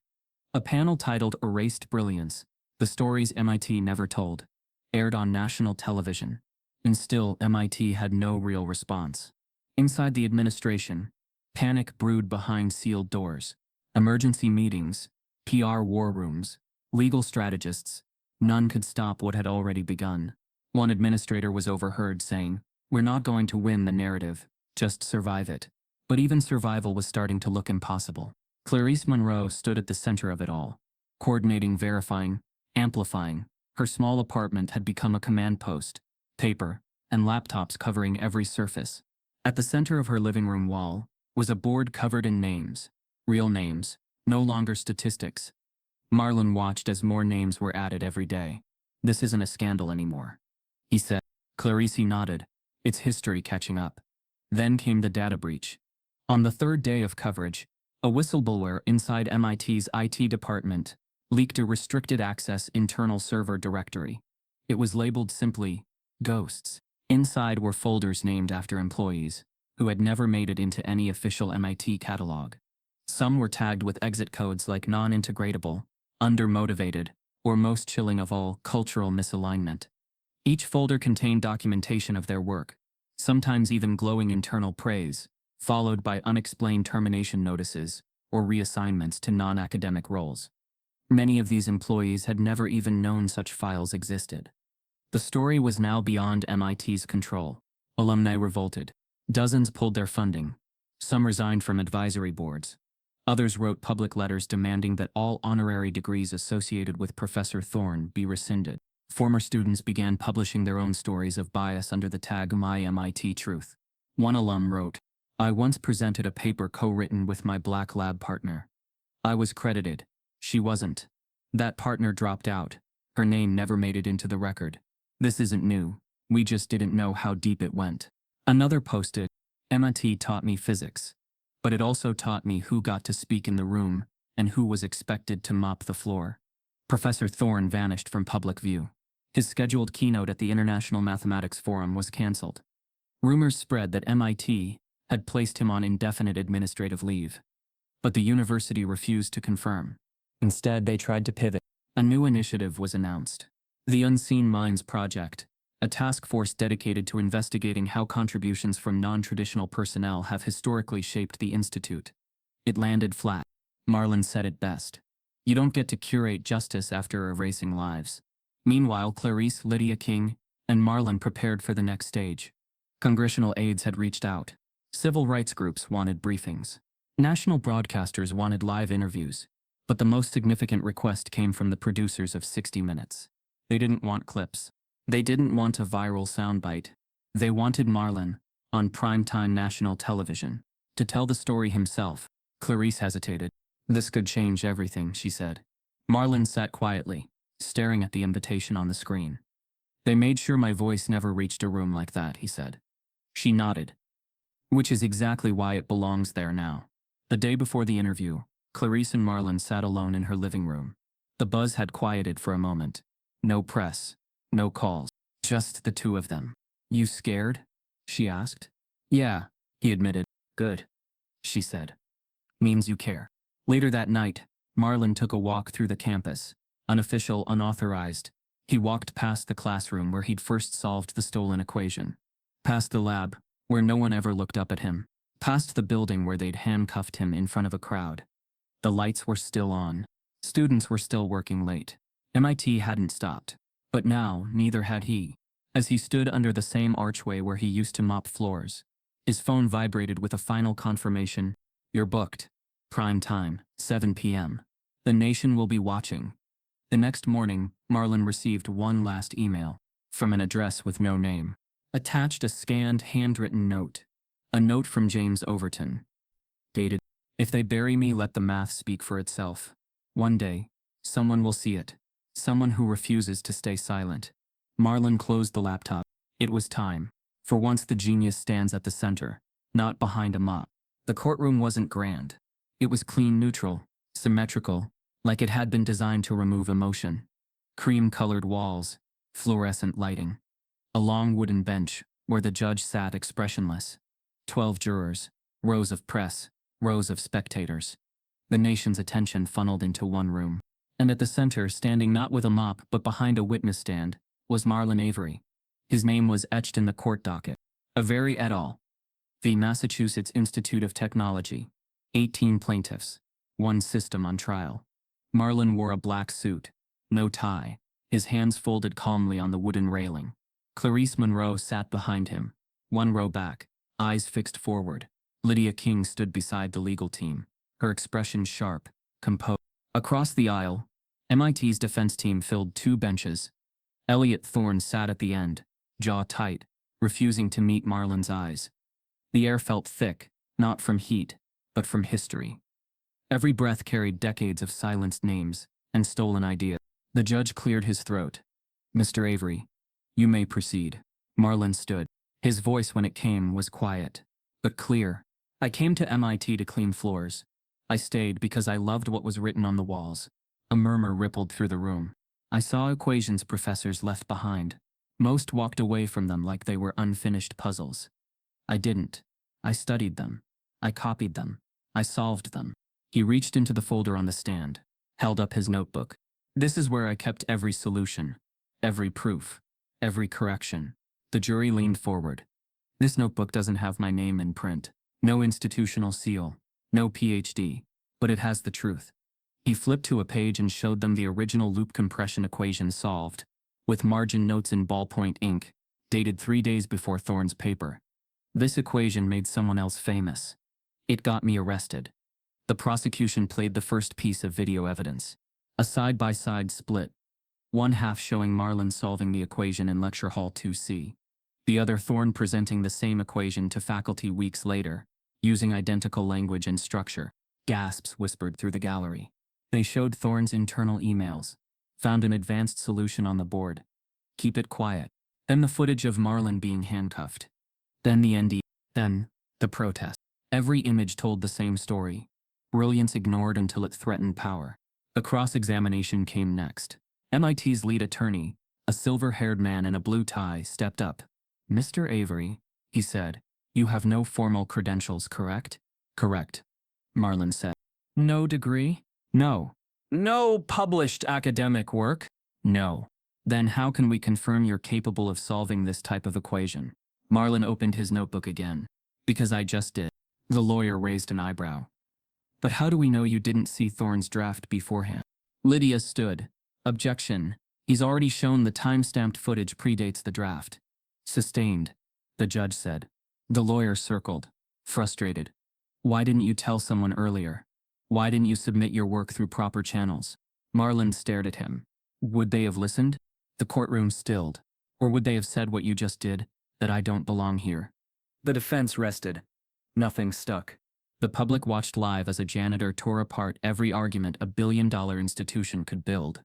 A panel titled Erased Brilliance: The Stories MIT Never Told aired on national television. And still, MIT had no real response. Inside the administration, panic brewed behind sealed doors. Emergency meetings, PR war rooms, legal strategists, none could stop what had already begun. One administrator was overheard saying, "We're not going to win the narrative, just survive it." But even survival was starting to look impossible. Clarice Monroe stood at the center of it all, coordinating, verifying, amplifying. Her small apartment had become a command post, paper and laptops covering every surface. At the center of her living room wall was a board covered in names, real names, no longer statistics. Marlon watched as more names were added every day. "This isn't a scandal anymore," he said. Clarice nodded. "It's history catching up." Then came the data breach. On the third day of coverage, a whistleblower inside MIT's IT department leaked a restricted access internal server directory. It was labeled simply, "Ghosts." Inside were folders named after employees who had never made it into any official MIT catalog. Some were tagged with exit codes like non-integratable, undermotivated, or most chilling of all, cultural misalignment. Each folder contained documentation of their work, sometimes even glowing internal praise, followed by unexplained termination notices or reassignments to non-academic roles. Many of these employees had never even known such files existed. The story was now beyond MIT's control. Alumni revolted. Dozens pulled their funding. Some resigned from advisory boards. Others wrote public letters demanding that all honorary degrees associated with Professor Thorne be rescinded. Former students began publishing their own stories of bias under the tag My MIT Truth. One alum wrote, "I once presented a paper co-written with my black lab partner. I was credited. She wasn't. That partner dropped out. Her name never made it into the record. This isn't new. We just didn't know how deep it went." Another posted, "MIT taught me physics, but it also taught me who got to speak in the room and who was expected to mop the floor." Professor Thorne vanished from public view. His scheduled keynote at the International Mathematics Forum was cancelled. Rumors spread that MIT had placed him on indefinite administrative leave, but the university refused to confirm. Instead, they tried to pivot. A new initiative was announced: the Unseen Minds Project, a task force dedicated to investigating how contributions from non-traditional personnel have historically shaped the institute. It landed flat. Marlon said it best: "You don't get to curate justice after erasing lives." Meanwhile, Clarice, Lydia King, and Marlon prepared for the next stage. Congressional aides had reached out. Civil rights groups wanted briefings. National broadcasters wanted live interviews. But the most significant request came from the producers of 60 Minutes. They didn't want clips. They didn't want a viral soundbite. They wanted Marlon, on primetime national television, to tell the story himself. Clarice hesitated. "This could change everything," she said. Marlon sat quietly, staring at the invitation on the screen. "They made sure my voice never reached a room like that," he said. She nodded. "Which is exactly why it belongs there now." The day before the interview, Clarice and Marlon sat alone in her living room. The buzz had quieted for a moment. No press, no calls, just the two of them. "You scared?" she asked. "Yeah," he admitted. "Good," she said. "Means you care." Later that night, Marlon took a walk through the campus, unofficial, unauthorized. He walked past the classroom where he'd first solved the stolen equation, past the lab, where no one ever looked up at him, past the building where they'd handcuffed him in front of a crowd. The lights were still on. Students were still working late. MIT hadn't stopped. But now, neither had he. As he stood under the same archway where he used to mop floors, his phone vibrated with a final confirmation: "You're booked. Prime time, 7 p.m. The nation will be watching." The next morning, Marlon received one last email, from an address with no name. Attached a scanned, handwritten note. A note from James Overton. Dated, "If they bury me, let the math speak for itself. One day, someone will see it. Someone who refuses to stay silent." Marlon closed the laptop. It was time. For once the genius stands at the center, not behind a mop. The courtroom wasn't grand. It was clean, neutral, symmetrical, like it had been designed to remove emotion. Cream-colored walls, fluorescent lighting. A long wooden bench, where the judge sat expressionless. 12 jurors, rows of press, rows of spectators. The nation's attention funneled into one room. And at the center, standing not with a mop but behind a witness stand, was Marlon Avery. His name was etched in the court docket. Avery et al. The Massachusetts Institute of Technology. 18 plaintiffs. One system on trial. Marlon wore a black suit. No tie. His hands folded calmly on the wooden railing. Clarice Monroe sat behind him. One row back. Eyes fixed forward. Lydia King stood beside the legal team. Her expression sharp, composed. Across the aisle, MIT's defense team filled 2 benches. Elliot Thorne sat at the end, jaw tight, refusing to meet Marlon's eyes. The air felt thick, not from heat, but from history. Every breath carried decades of silenced names and stolen ideas. The judge cleared his throat. "Mr. Avery, you may proceed." Marlon stood. His voice, when it came, was quiet, but clear. "I came to MIT to clean floors. I stayed because I loved what was written on the walls." A murmur rippled through the room. "I saw equations professors left behind. Most walked away from them like they were unfinished puzzles. I didn't. I studied them. I copied them. I solved them." He reached into the folder on the stand, held up his notebook. "This is where I kept every solution, every proof, every correction." The jury leaned forward. "This notebook doesn't have my name in print. No institutional seal. No PhD. But it has the truth." He flipped to a page and showed them the original loop compression equation solved, with margin notes in ballpoint ink, dated 3 days before Thorne's paper. "This equation made someone else famous. It got me arrested." The prosecution played the first piece of video evidence. A side-by-side split. One half showing Marlon solving the equation in Lecture Hall 2C. The other Thorne presenting the same equation to faculty weeks later, using identical language and structure. Gasps whispered through the gallery. They showed Thorne's internal emails. Found an advanced solution on the board. Keep it quiet. Then the footage of Marlon being handcuffed. Then the ND. Then the protest. Every image told the same story. Brilliance ignored until it threatened power. The cross-examination came next. MIT's lead attorney, a silver-haired man in a blue tie, stepped up. "Mr. Avery," he said, "you have no formal credentials, correct?" "Correct," Marlon said. "No degree?" "No." "No published academic work?" "No." "Then how can we confirm you're capable of solving this type of equation?" Marlon opened his notebook again. "Because I just did." The lawyer raised an eyebrow. "But how do we know you didn't see Thorne's draft beforehand?" Lydia stood. "Objection. He's already shown the time-stamped footage predates the draft." "Sustained," the judge said. The lawyer circled, frustrated. "Why didn't you tell someone earlier? Why didn't you submit your work through proper channels?" Marlon stared at him. "Would they have listened?" The courtroom stilled. "Or would they have said what you just did, that I don't belong here?" The defense rested. Nothing stuck. The public watched live as a janitor tore apart every argument a billion-dollar institution could build.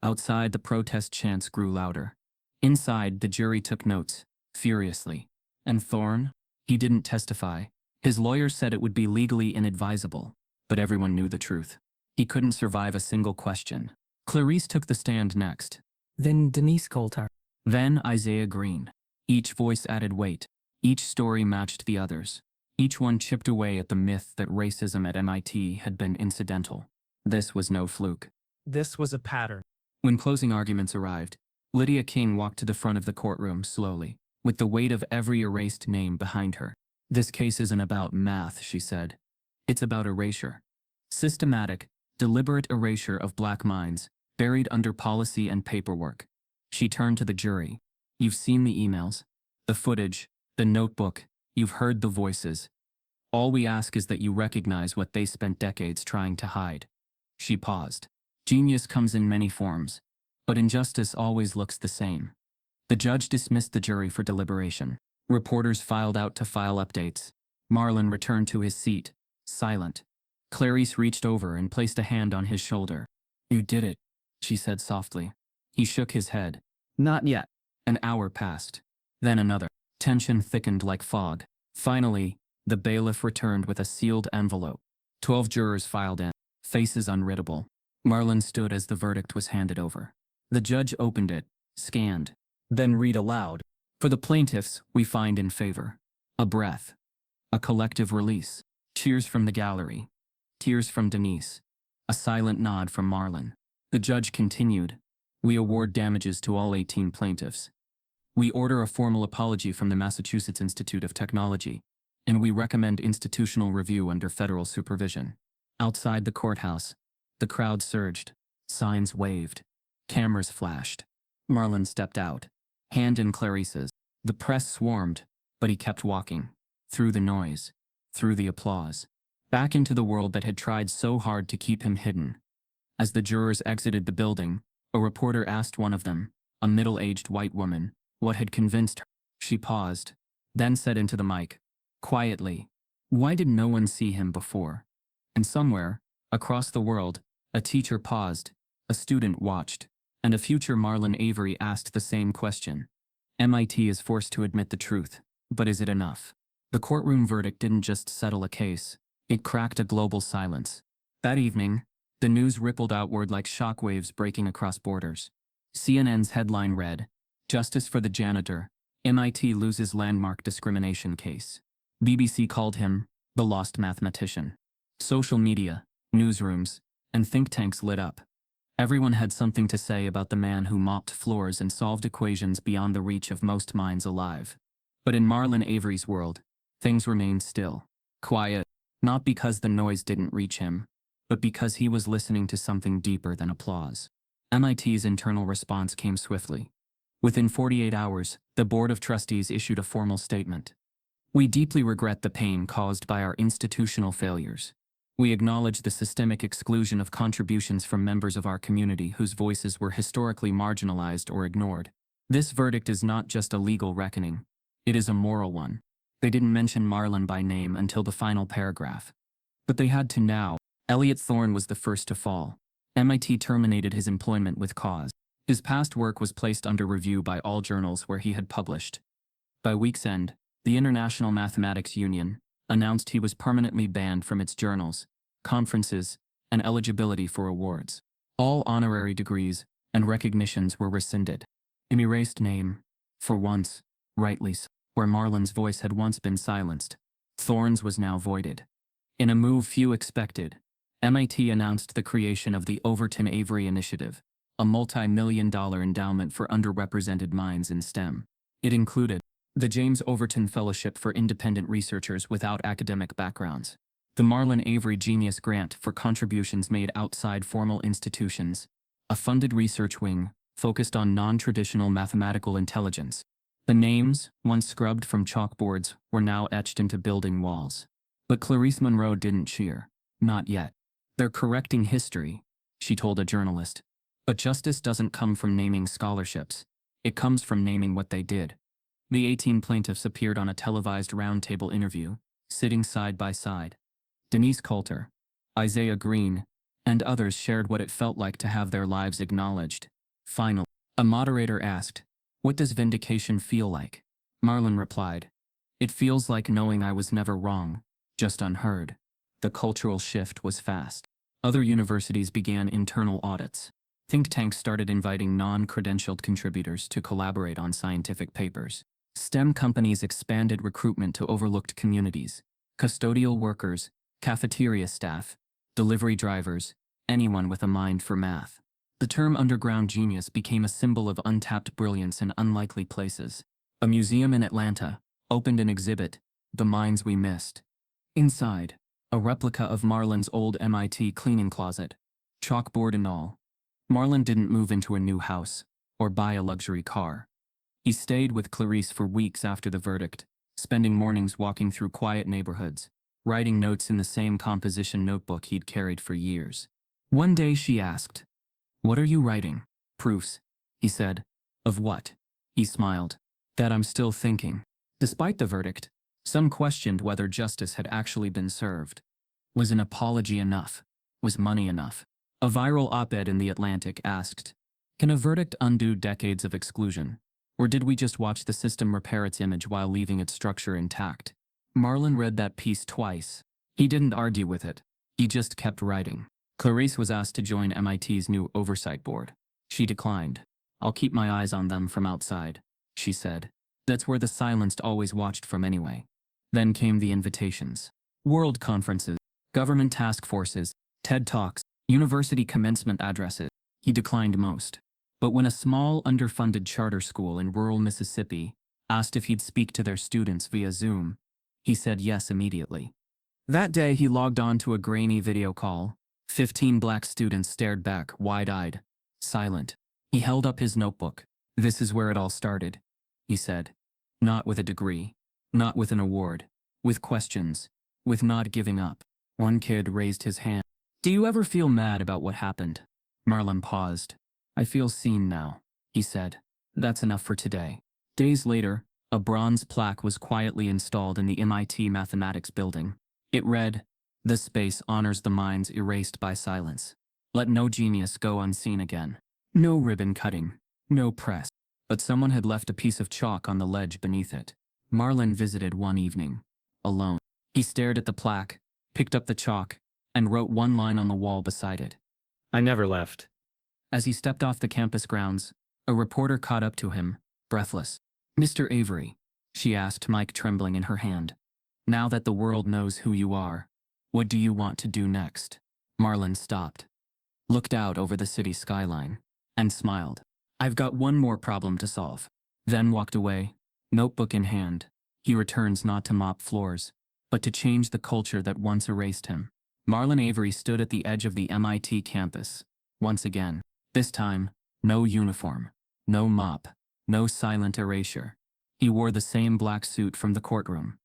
Outside, the protest chants grew louder. Inside, the jury took notes, furiously. And Thorne? He didn't testify. His lawyer said it would be legally inadvisable, but everyone knew the truth. He couldn't survive a single question. Clarice took the stand next. Then Denise Coulter. Then Isaiah Green. Each voice added weight. Each story matched the others. Each one chipped away at the myth that racism at MIT had been incidental. This was no fluke. This was a pattern. When closing arguments arrived, Lydia King walked to the front of the courtroom slowly, with the weight of every erased name behind her. "This case isn't about math," she said. "It's about erasure. Systematic, deliberate erasure of black minds, buried under policy and paperwork." She turned to the jury. "You've seen the emails, the footage, the notebook. You've heard the voices. All we ask is that you recognize what they spent decades trying to hide." She paused. "Genius comes in many forms, but injustice always looks the same. The judge dismissed the jury for deliberation. Reporters filed out to file updates. Marlon returned to his seat, silent. Clarice reached over and placed a hand on his shoulder. "You did it," she said softly. He shook his head. "Not yet." An hour passed. Then another. Tension thickened like fog. Finally, the bailiff returned with a sealed envelope. 12 jurors filed in, faces unreadable. Marlon stood as the verdict was handed over. The judge opened it, scanned, then read aloud. "For the plaintiffs, we find in favor." A breath. A collective release. Cheers from the gallery. Tears from Denise. A silent nod from Marlon. The judge continued. "We award damages to all 18 plaintiffs. We order a formal apology from the Massachusetts Institute of Technology, and we recommend institutional review under federal supervision." Outside the courthouse, the crowd surged. Signs waved. Cameras flashed. Marlon stepped out, hand in Clarice's. The press swarmed, but he kept walking. Through the noise, through the applause, back into the world that had tried so hard to keep him hidden. As the jurors exited the building, a reporter asked one of them, a middle-aged white woman, what had convinced her. She paused, then said into the mic, quietly, "Why did no one see him before?" And somewhere, across the world, a teacher paused, a student watched, and a future Marlon Avery asked the same question. MIT is forced to admit the truth, but is it enough? The courtroom verdict didn't just settle a case, it cracked a global silence. That evening, the news rippled outward like shockwaves breaking across borders. CNN's headline read, "Justice for the Janitor, MIT loses landmark discrimination case." BBC called him the lost mathematician. Social media, newsrooms, and think tanks lit up. Everyone had something to say about the man who mopped floors and solved equations beyond the reach of most minds alive. But in Marlon Avery's world, things remained still, quiet, not because the noise didn't reach him, but because he was listening to something deeper than applause. MIT's internal response came swiftly. Within 48 hours, the Board of Trustees issued a formal statement. "We deeply regret the pain caused by our institutional failures. We acknowledge the systemic exclusion of contributions from members of our community whose voices were historically marginalized or ignored. This verdict is not just a legal reckoning. It is a moral one." They didn't mention Marlon by name until the final paragraph. But they had to now. Elliot Thorne was the first to fall. MIT terminated his employment with cause. His past work was placed under review by all journals where he had published. By week's end, the International Mathematics Union announced he was permanently banned from its journals, conferences, and eligibility for awards. All honorary degrees and recognitions were rescinded. An erased name, for once, rightly so, where Marlon's voice had once been silenced, Thorne's was now voided. In a move few expected, MIT announced the creation of the Overton Avery Initiative, a multi-million-dollar endowment for underrepresented minds in STEM. It included the James Overton Fellowship for Independent Researchers without academic backgrounds, the Marlon Avery Genius Grant for contributions made outside formal institutions, a funded research wing focused on non-traditional mathematical intelligence. The names, once scrubbed from chalkboards, were now etched into building walls. But Clarice Monroe didn't cheer. Not yet. "They're correcting history," she told a journalist. "But justice doesn't come from naming scholarships. It comes from naming what they did." The 18 plaintiffs appeared on a televised roundtable interview, sitting side by side. Denise Coulter, Isaiah Green, and others shared what it felt like to have their lives acknowledged. Finally, a moderator asked, "What does vindication feel like?" Marlon replied, "It feels like knowing I was never wrong, just unheard." The cultural shift was fast. Other universities began internal audits. Think tanks started inviting non-credentialed contributors to collaborate on scientific papers. STEM companies expanded recruitment to overlooked communities. Custodial workers, cafeteria staff, delivery drivers, anyone with a mind for math. The term underground genius became a symbol of untapped brilliance in unlikely places. A museum in Atlanta opened an exhibit, "The Minds We Missed." Inside, a replica of Marlon's old MIT cleaning closet, chalkboard and all. Marlon didn't move into a new house or buy a luxury car. He stayed with Clarice for weeks after the verdict, spending mornings walking through quiet neighborhoods, writing notes in the same composition notebook he'd carried for years. One day she asked, "What are you writing?" "Proofs," he said. "Of what?" He smiled. That I'm still thinking. Despite the verdict, some questioned whether justice had actually been served. Was an apology enough? Was money enough? A viral op-ed in The Atlantic asked, "Can a verdict undo decades of exclusion? Or did we just watch the system repair its image while leaving its structure intact?" Marlon read that piece twice. He didn't argue with it. He just kept writing. Clarice was asked to join MIT's new oversight board. She declined. "I'll keep my eyes on them from outside," she said. That's where the silenced always watched from anyway. Then came the invitations. World conferences, government task forces, TED Talks, university commencement addresses. He declined most. But when a small, underfunded charter school in rural Mississippi asked if he'd speak to their students via Zoom, he said yes immediately. That day, he logged on to a grainy video call. 15 black students stared back, wide-eyed, silent. He held up his notebook. "This is where it all started," he said. "Not with a degree, not with an award, with questions, with not giving up." One kid raised his hand. "Do you ever feel mad about what happened?" Marlon paused. "I feel seen now," he said. "That's enough for today." Days later, a bronze plaque was quietly installed in the MIT Mathematics building. It read, "This space honors the minds erased by silence. Let no genius go unseen again." No ribbon cutting, no press. But someone had left a piece of chalk on the ledge beneath it. Marlon visited one evening, alone. He stared at the plaque, picked up the chalk, and wrote one line on the wall beside it. I never left. As he stepped off the campus grounds, a reporter caught up to him, breathless. "Mr. Avery," she asked, mic trembling in her hand, "now that the world knows who you are, what do you want to do next?" Marlon stopped, looked out over the city skyline, and smiled. "I've got one more problem to solve." Then walked away, notebook in hand. He returns not to mop floors, but to change the culture that once erased him. Marlon Avery stood at the edge of the MIT campus, once again. This time, no uniform, no mop, no silent erasure. He wore the same black suit from the courtroom.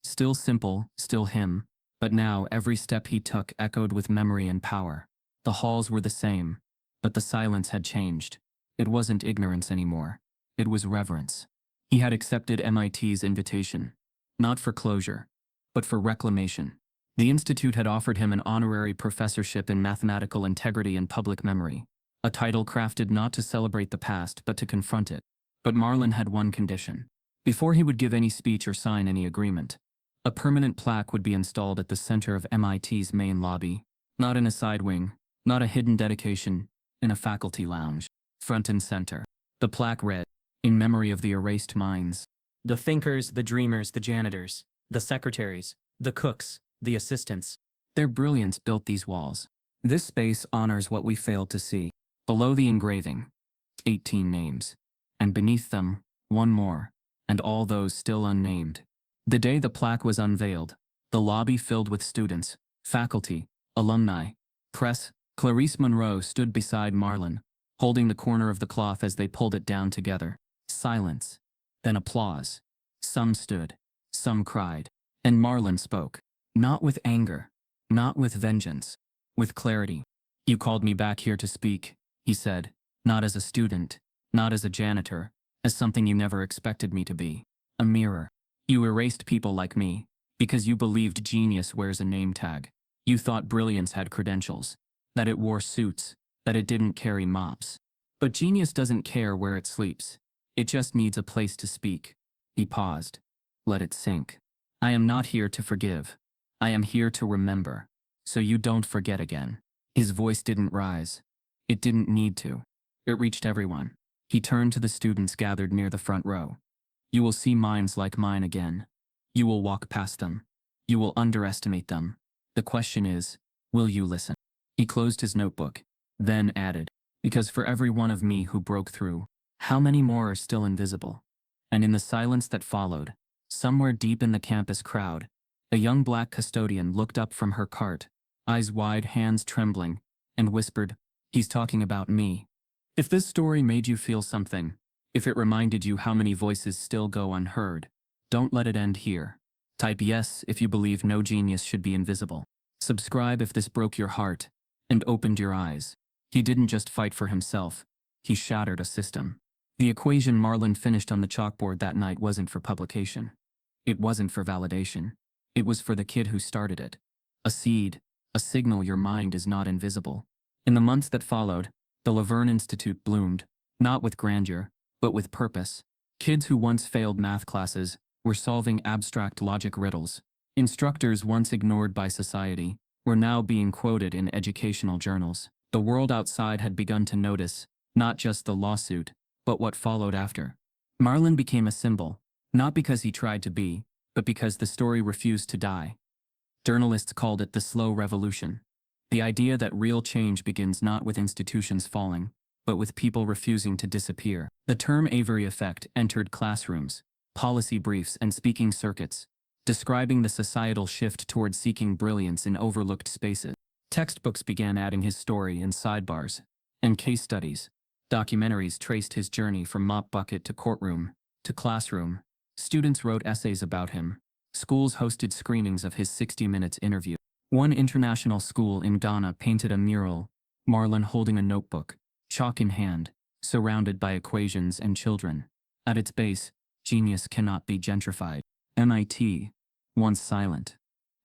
Still simple, still him, but now every step he took echoed with memory and power. The halls were the same, but the silence had changed. It wasn't ignorance anymore. It was reverence. He had accepted MIT's invitation, not for closure, but for reclamation. The institute had offered him an honorary professorship in mathematical integrity and public memory, a title crafted not to celebrate the past but to confront it. But Marlon had one condition. Before he would give any speech or sign any agreement, a permanent plaque would be installed at the center of MIT's main lobby, not in a side wing, not a hidden dedication, in a faculty lounge, front and center. The plaque read, "In memory of the erased minds, the thinkers, the dreamers, the janitors, the secretaries, the cooks, the assistants. Their brilliance built these walls. This space honors what we failed to see." Below the engraving, 18 names, and beneath them, one more, and all those still unnamed. The day the plaque was unveiled, the lobby filled with students, faculty, alumni, press. Clarice Monroe stood beside Marlon, holding the corner of the cloth as they pulled it down together. Silence. Then applause. Some stood. Some cried. And Marlon spoke. Not with anger. Not with vengeance. With clarity. "You called me back here to speak," he said. "Not as a student. Not as a janitor. As something you never expected me to be. A mirror. You erased people like me, because you believed genius wears a name tag. You thought brilliance had credentials. That it wore suits. That it didn't carry mops. But genius doesn't care where it sleeps. It just needs a place to speak." He paused. "Let it sink. I am not here to forgive. I am here to remember. So you don't forget again." His voice didn't rise. It didn't need to. It reached everyone. He turned to the students gathered near the front row. "You will see minds like mine again. You will walk past them. You will underestimate them. The question is, will you listen?" He closed his notebook, then added, "Because for every one of me who broke through, how many more are still invisible?" And in the silence that followed, somewhere deep in the campus crowd, a young black custodian looked up from her cart, eyes wide, hands trembling, and whispered, "He's talking about me." If this story made you feel something, if it reminded you how many voices still go unheard, don't let it end here. Type yes if you believe no genius should be invisible. Subscribe if this broke your heart and opened your eyes. He didn't just fight for himself. He shattered a system. The equation Marlon finished on the chalkboard that night wasn't for publication. It wasn't for validation. It was for the kid who started it. A seed, a signal your mind is not invisible. In the months that followed, the Laverne Institute bloomed, not with grandeur, but with purpose. Kids who once failed math classes were solving abstract logic riddles. Instructors once ignored by society were now being quoted in educational journals. The world outside had begun to notice, not just the lawsuit, but what followed after. Marlon became a symbol, not because he tried to be, but because the story refused to die. Journalists called it the slow revolution. The idea that real change begins not with institutions falling, but with people refusing to disappear. The term Avery effect entered classrooms, policy briefs, and speaking circuits, describing the societal shift toward seeking brilliance in overlooked spaces. Textbooks began adding his story in sidebars, and case studies. Documentaries traced his journey from mop bucket to courtroom, to classroom. Students wrote essays about him. Schools hosted screenings of his 60 Minutes interview. One international school in Ghana painted a mural, Marlon holding a notebook, chalk in hand, surrounded by equations and children. At its base, genius cannot be gentrified. MIT, once silent,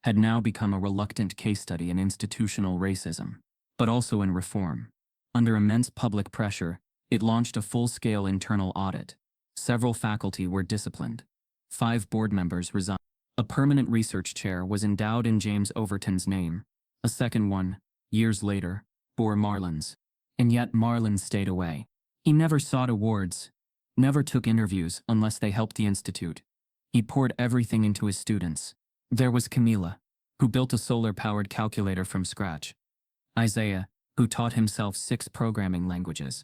had now become a reluctant case study in institutional racism, but also in reform. Under immense public pressure, it launched a full-scale internal audit. Several faculty were disciplined. 5 board members resigned. A permanent research chair was endowed in James Overton's name. A second one, years later, bore Marlon's. And yet Marlon stayed away. He never sought awards, never took interviews unless they helped the institute. He poured everything into his students. There was Camila, who built a solar-powered calculator from scratch. Isaiah, who taught himself 6 programming languages.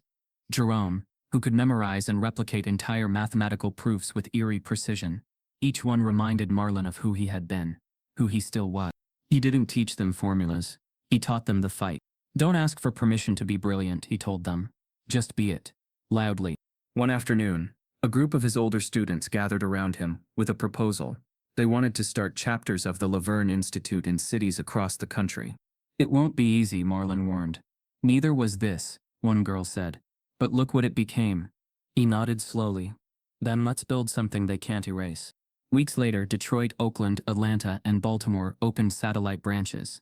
Jerome, who could memorize and replicate entire mathematical proofs with eerie precision. Each one reminded Marlon of who he had been, who he still was. He didn't teach them formulas. He taught them the fight. Don't ask for permission to be brilliant, he told them. Just be it. Loudly. One afternoon, a group of his older students gathered around him with a proposal. They wanted to start chapters of the Laverne Institute in cities across the country. It won't be easy, Marlon warned. Neither was this, one girl said. But look what it became. He nodded slowly. Then let's build something they can't erase. Weeks later, Detroit, Oakland, Atlanta, and Baltimore opened satellite branches.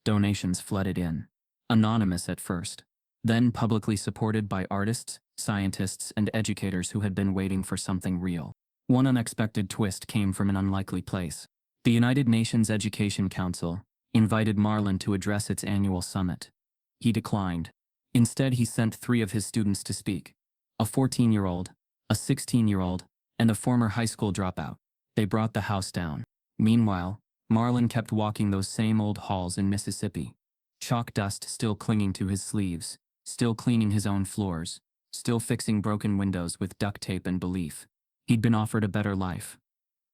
Donations flooded in. Anonymous at first. Then publicly supported by artists, scientists, and educators who had been waiting for something real. One unexpected twist came from an unlikely place. The United Nations Education Council invited Marlon to address its annual summit. He declined. Instead, he sent 3 of his students to speak. A 14-year-old, a 16-year-old, and a former high school dropout. They brought the house down. Meanwhile, Marlon kept walking those same old halls in Mississippi. Chalk dust still clinging to his sleeves, still cleaning his own floors, still fixing broken windows with duct tape and belief. He'd been offered a better life.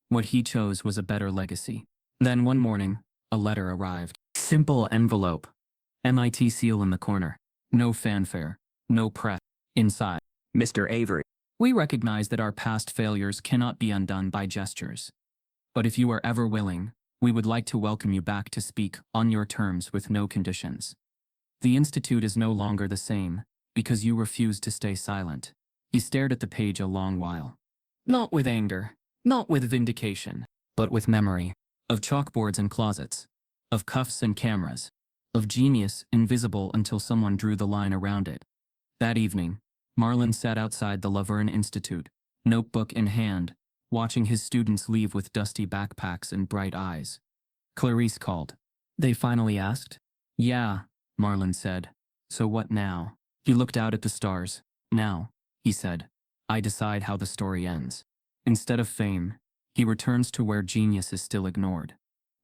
What he chose was a better legacy. Then one morning, a letter arrived. Simple envelope. MIT seal in the corner. No fanfare. No press. Inside. Mr. Avery. We recognize that our past failures cannot be undone by gestures. But if you are ever willing, we would like to welcome you back to speak on your terms with no conditions. The Institute is no longer the same, because you refused to stay silent. He stared at the page a long while. Not with anger, not with vindication, but with memory. Of chalkboards and closets. Of cuffs and cameras. Of genius invisible until someone drew the line around it. That evening, Marlon sat outside the Laverne Institute, notebook in hand, watching his students leave with dusty backpacks and bright eyes. Clarice called. They finally asked? Yeah, Marlon said. So what now? He looked out at the stars. Now, he said, I decide how the story ends. Instead of fame, he returns to where genius is still ignored.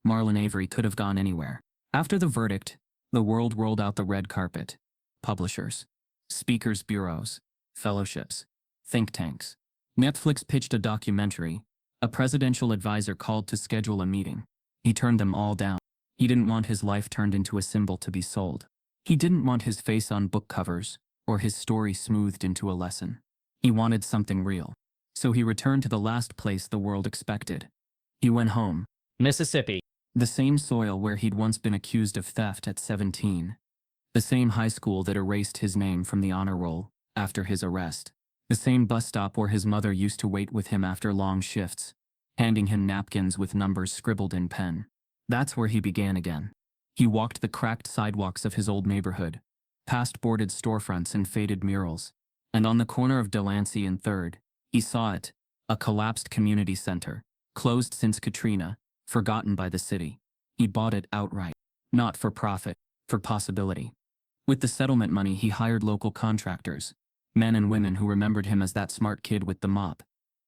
Marlon Avery could have gone anywhere. After the verdict, the world rolled out the red carpet. Publishers, speakers' bureaus, fellowships, think tanks. Netflix pitched a documentary. A presidential advisor called to schedule a meeting. He turned them all down. He didn't want his life turned into a symbol to be sold. He didn't want his face on book covers, or his story smoothed into a lesson. He wanted something real. So he returned to the last place the world expected. He went home. Mississippi. The same soil where he'd once been accused of theft at 17. The same high school that erased his name from the honor roll after his arrest. The same bus stop where his mother used to wait with him after long shifts, handing him napkins with numbers scribbled in pen. That's where he began again. He walked the cracked sidewalks of his old neighborhood, past boarded storefronts and faded murals, and on the corner of Delancey and 3rd, he saw it, a collapsed community center, closed since Katrina, forgotten by the city. He bought it outright, not for profit, for possibility. With the settlement money, he hired local contractors, men and women who remembered him as that smart kid with the mop.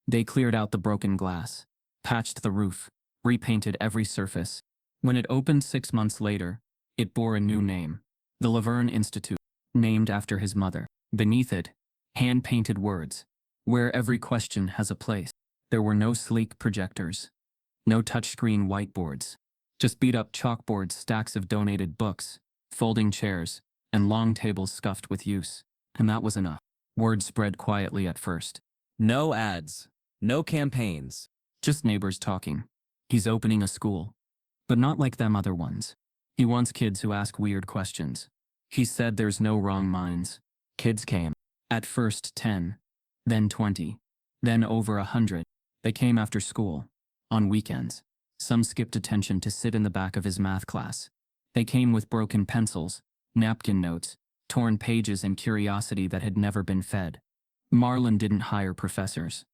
They cleared out the broken glass, patched the roof, repainted every surface. When it opened 6 months later, it bore a new name, the Laverne Institute, named after his mother. Beneath it, hand-painted words, where every question has a place. There were no sleek projectors, no touchscreen whiteboards, just beat-up chalkboards, stacks of donated books, folding chairs, and long tables scuffed with use. And that was enough. Word spread quietly at first. No ads. No campaigns. Just neighbors talking. He's opening a school. But not like them other ones. He wants kids who ask weird questions. He said there's no wrong minds. Kids came. At first 10. Then 20. Then over 100. They came after school. On weekends. Some skipped attention to sit in the back of his math class. They came with broken pencils, napkin notes, torn pages, and curiosity that had never been fed. Marlon didn't hire professors.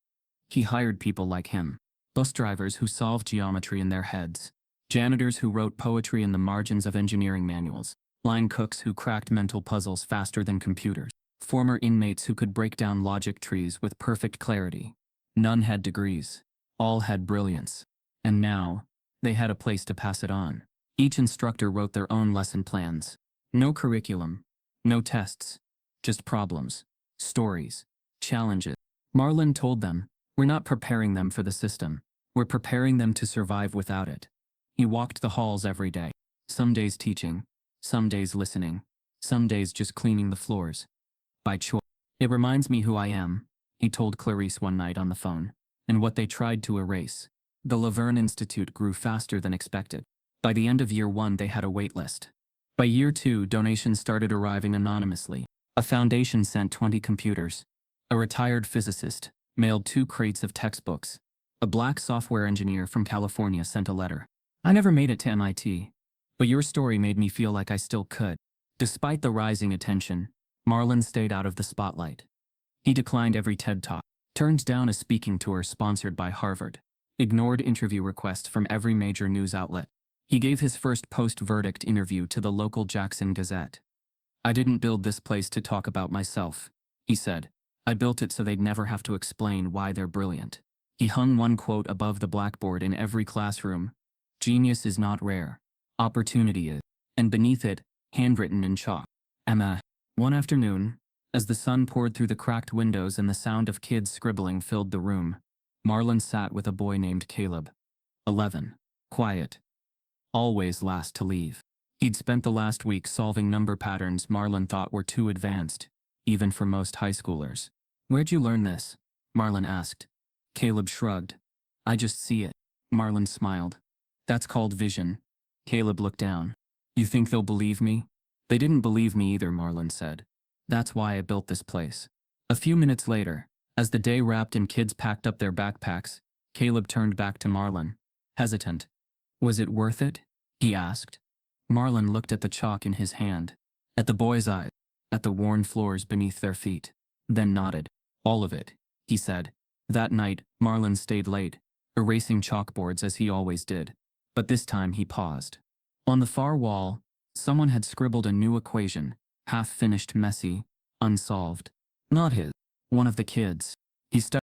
He hired people like him. Bus drivers who solved geometry in their heads. Janitors who wrote poetry in the margins of engineering manuals. Line cooks who cracked mental puzzles faster than computers. Former inmates who could break down logic trees with perfect clarity. None had degrees. All had brilliance. And now, they had a place to pass it on. Each instructor wrote their own lesson plans. No curriculum. No tests. Just problems. Stories. Challenges. Marlon told them, "We're not preparing them for the system. We're preparing them to survive without it." He walked the halls every day. Some days teaching. Some days listening. Some days just cleaning the floors. By choice. "It reminds me who I am," he told Clarice one night on the phone, "and what they tried to erase." The Laverne Institute grew faster than expected. By the end of year 1, they had a wait list. By year 2, donations started arriving anonymously. A foundation sent 20 computers. A retired physicist mailed 2 crates of textbooks. A black software engineer from California sent a letter. "I never made it to MIT, but your story made me feel like I still could." Despite the rising attention, Marlon stayed out of the spotlight. He declined every TED Talk, turned down a speaking tour sponsored by Harvard, ignored interview requests from every major news outlet. He gave his first post-verdict interview to the local Jackson Gazette. "I didn't build this place to talk about myself," he said. "I built it so they'd never have to explain why they're brilliant." He hung one quote above the blackboard in every classroom. "Genius is not rare. Opportunity is." And beneath it, handwritten in chalk, "Emma." One afternoon, as the sun poured through the cracked windows and the sound of kids scribbling filled the room, Marlon sat with a boy named Caleb. 11. Quiet. Always last to leave. He'd spent the last week solving number patterns Marlon thought were too advanced, even for most high schoolers. "Where'd you learn this?" Marlon asked. Caleb shrugged. "I just see it." Marlon smiled. "That's called vision." Caleb looked down. "You think they'll believe me?" "They didn't believe me either," Marlon said. "That's why I built this place." A few minutes later, as the day wrapped and kids packed up their backpacks, Caleb turned back to Marlon, hesitant. "Was it worth it?" he asked. Marlon looked at the chalk in his hand, at the boy's eyes, at the worn floors beneath their feet, then nodded. "All of it," he said. That night, Marlon stayed late, erasing chalkboards as he always did. But this time he paused. On the far wall, someone had scribbled a new equation, half-finished, messy, unsolved. Not his. One of the kids. He studied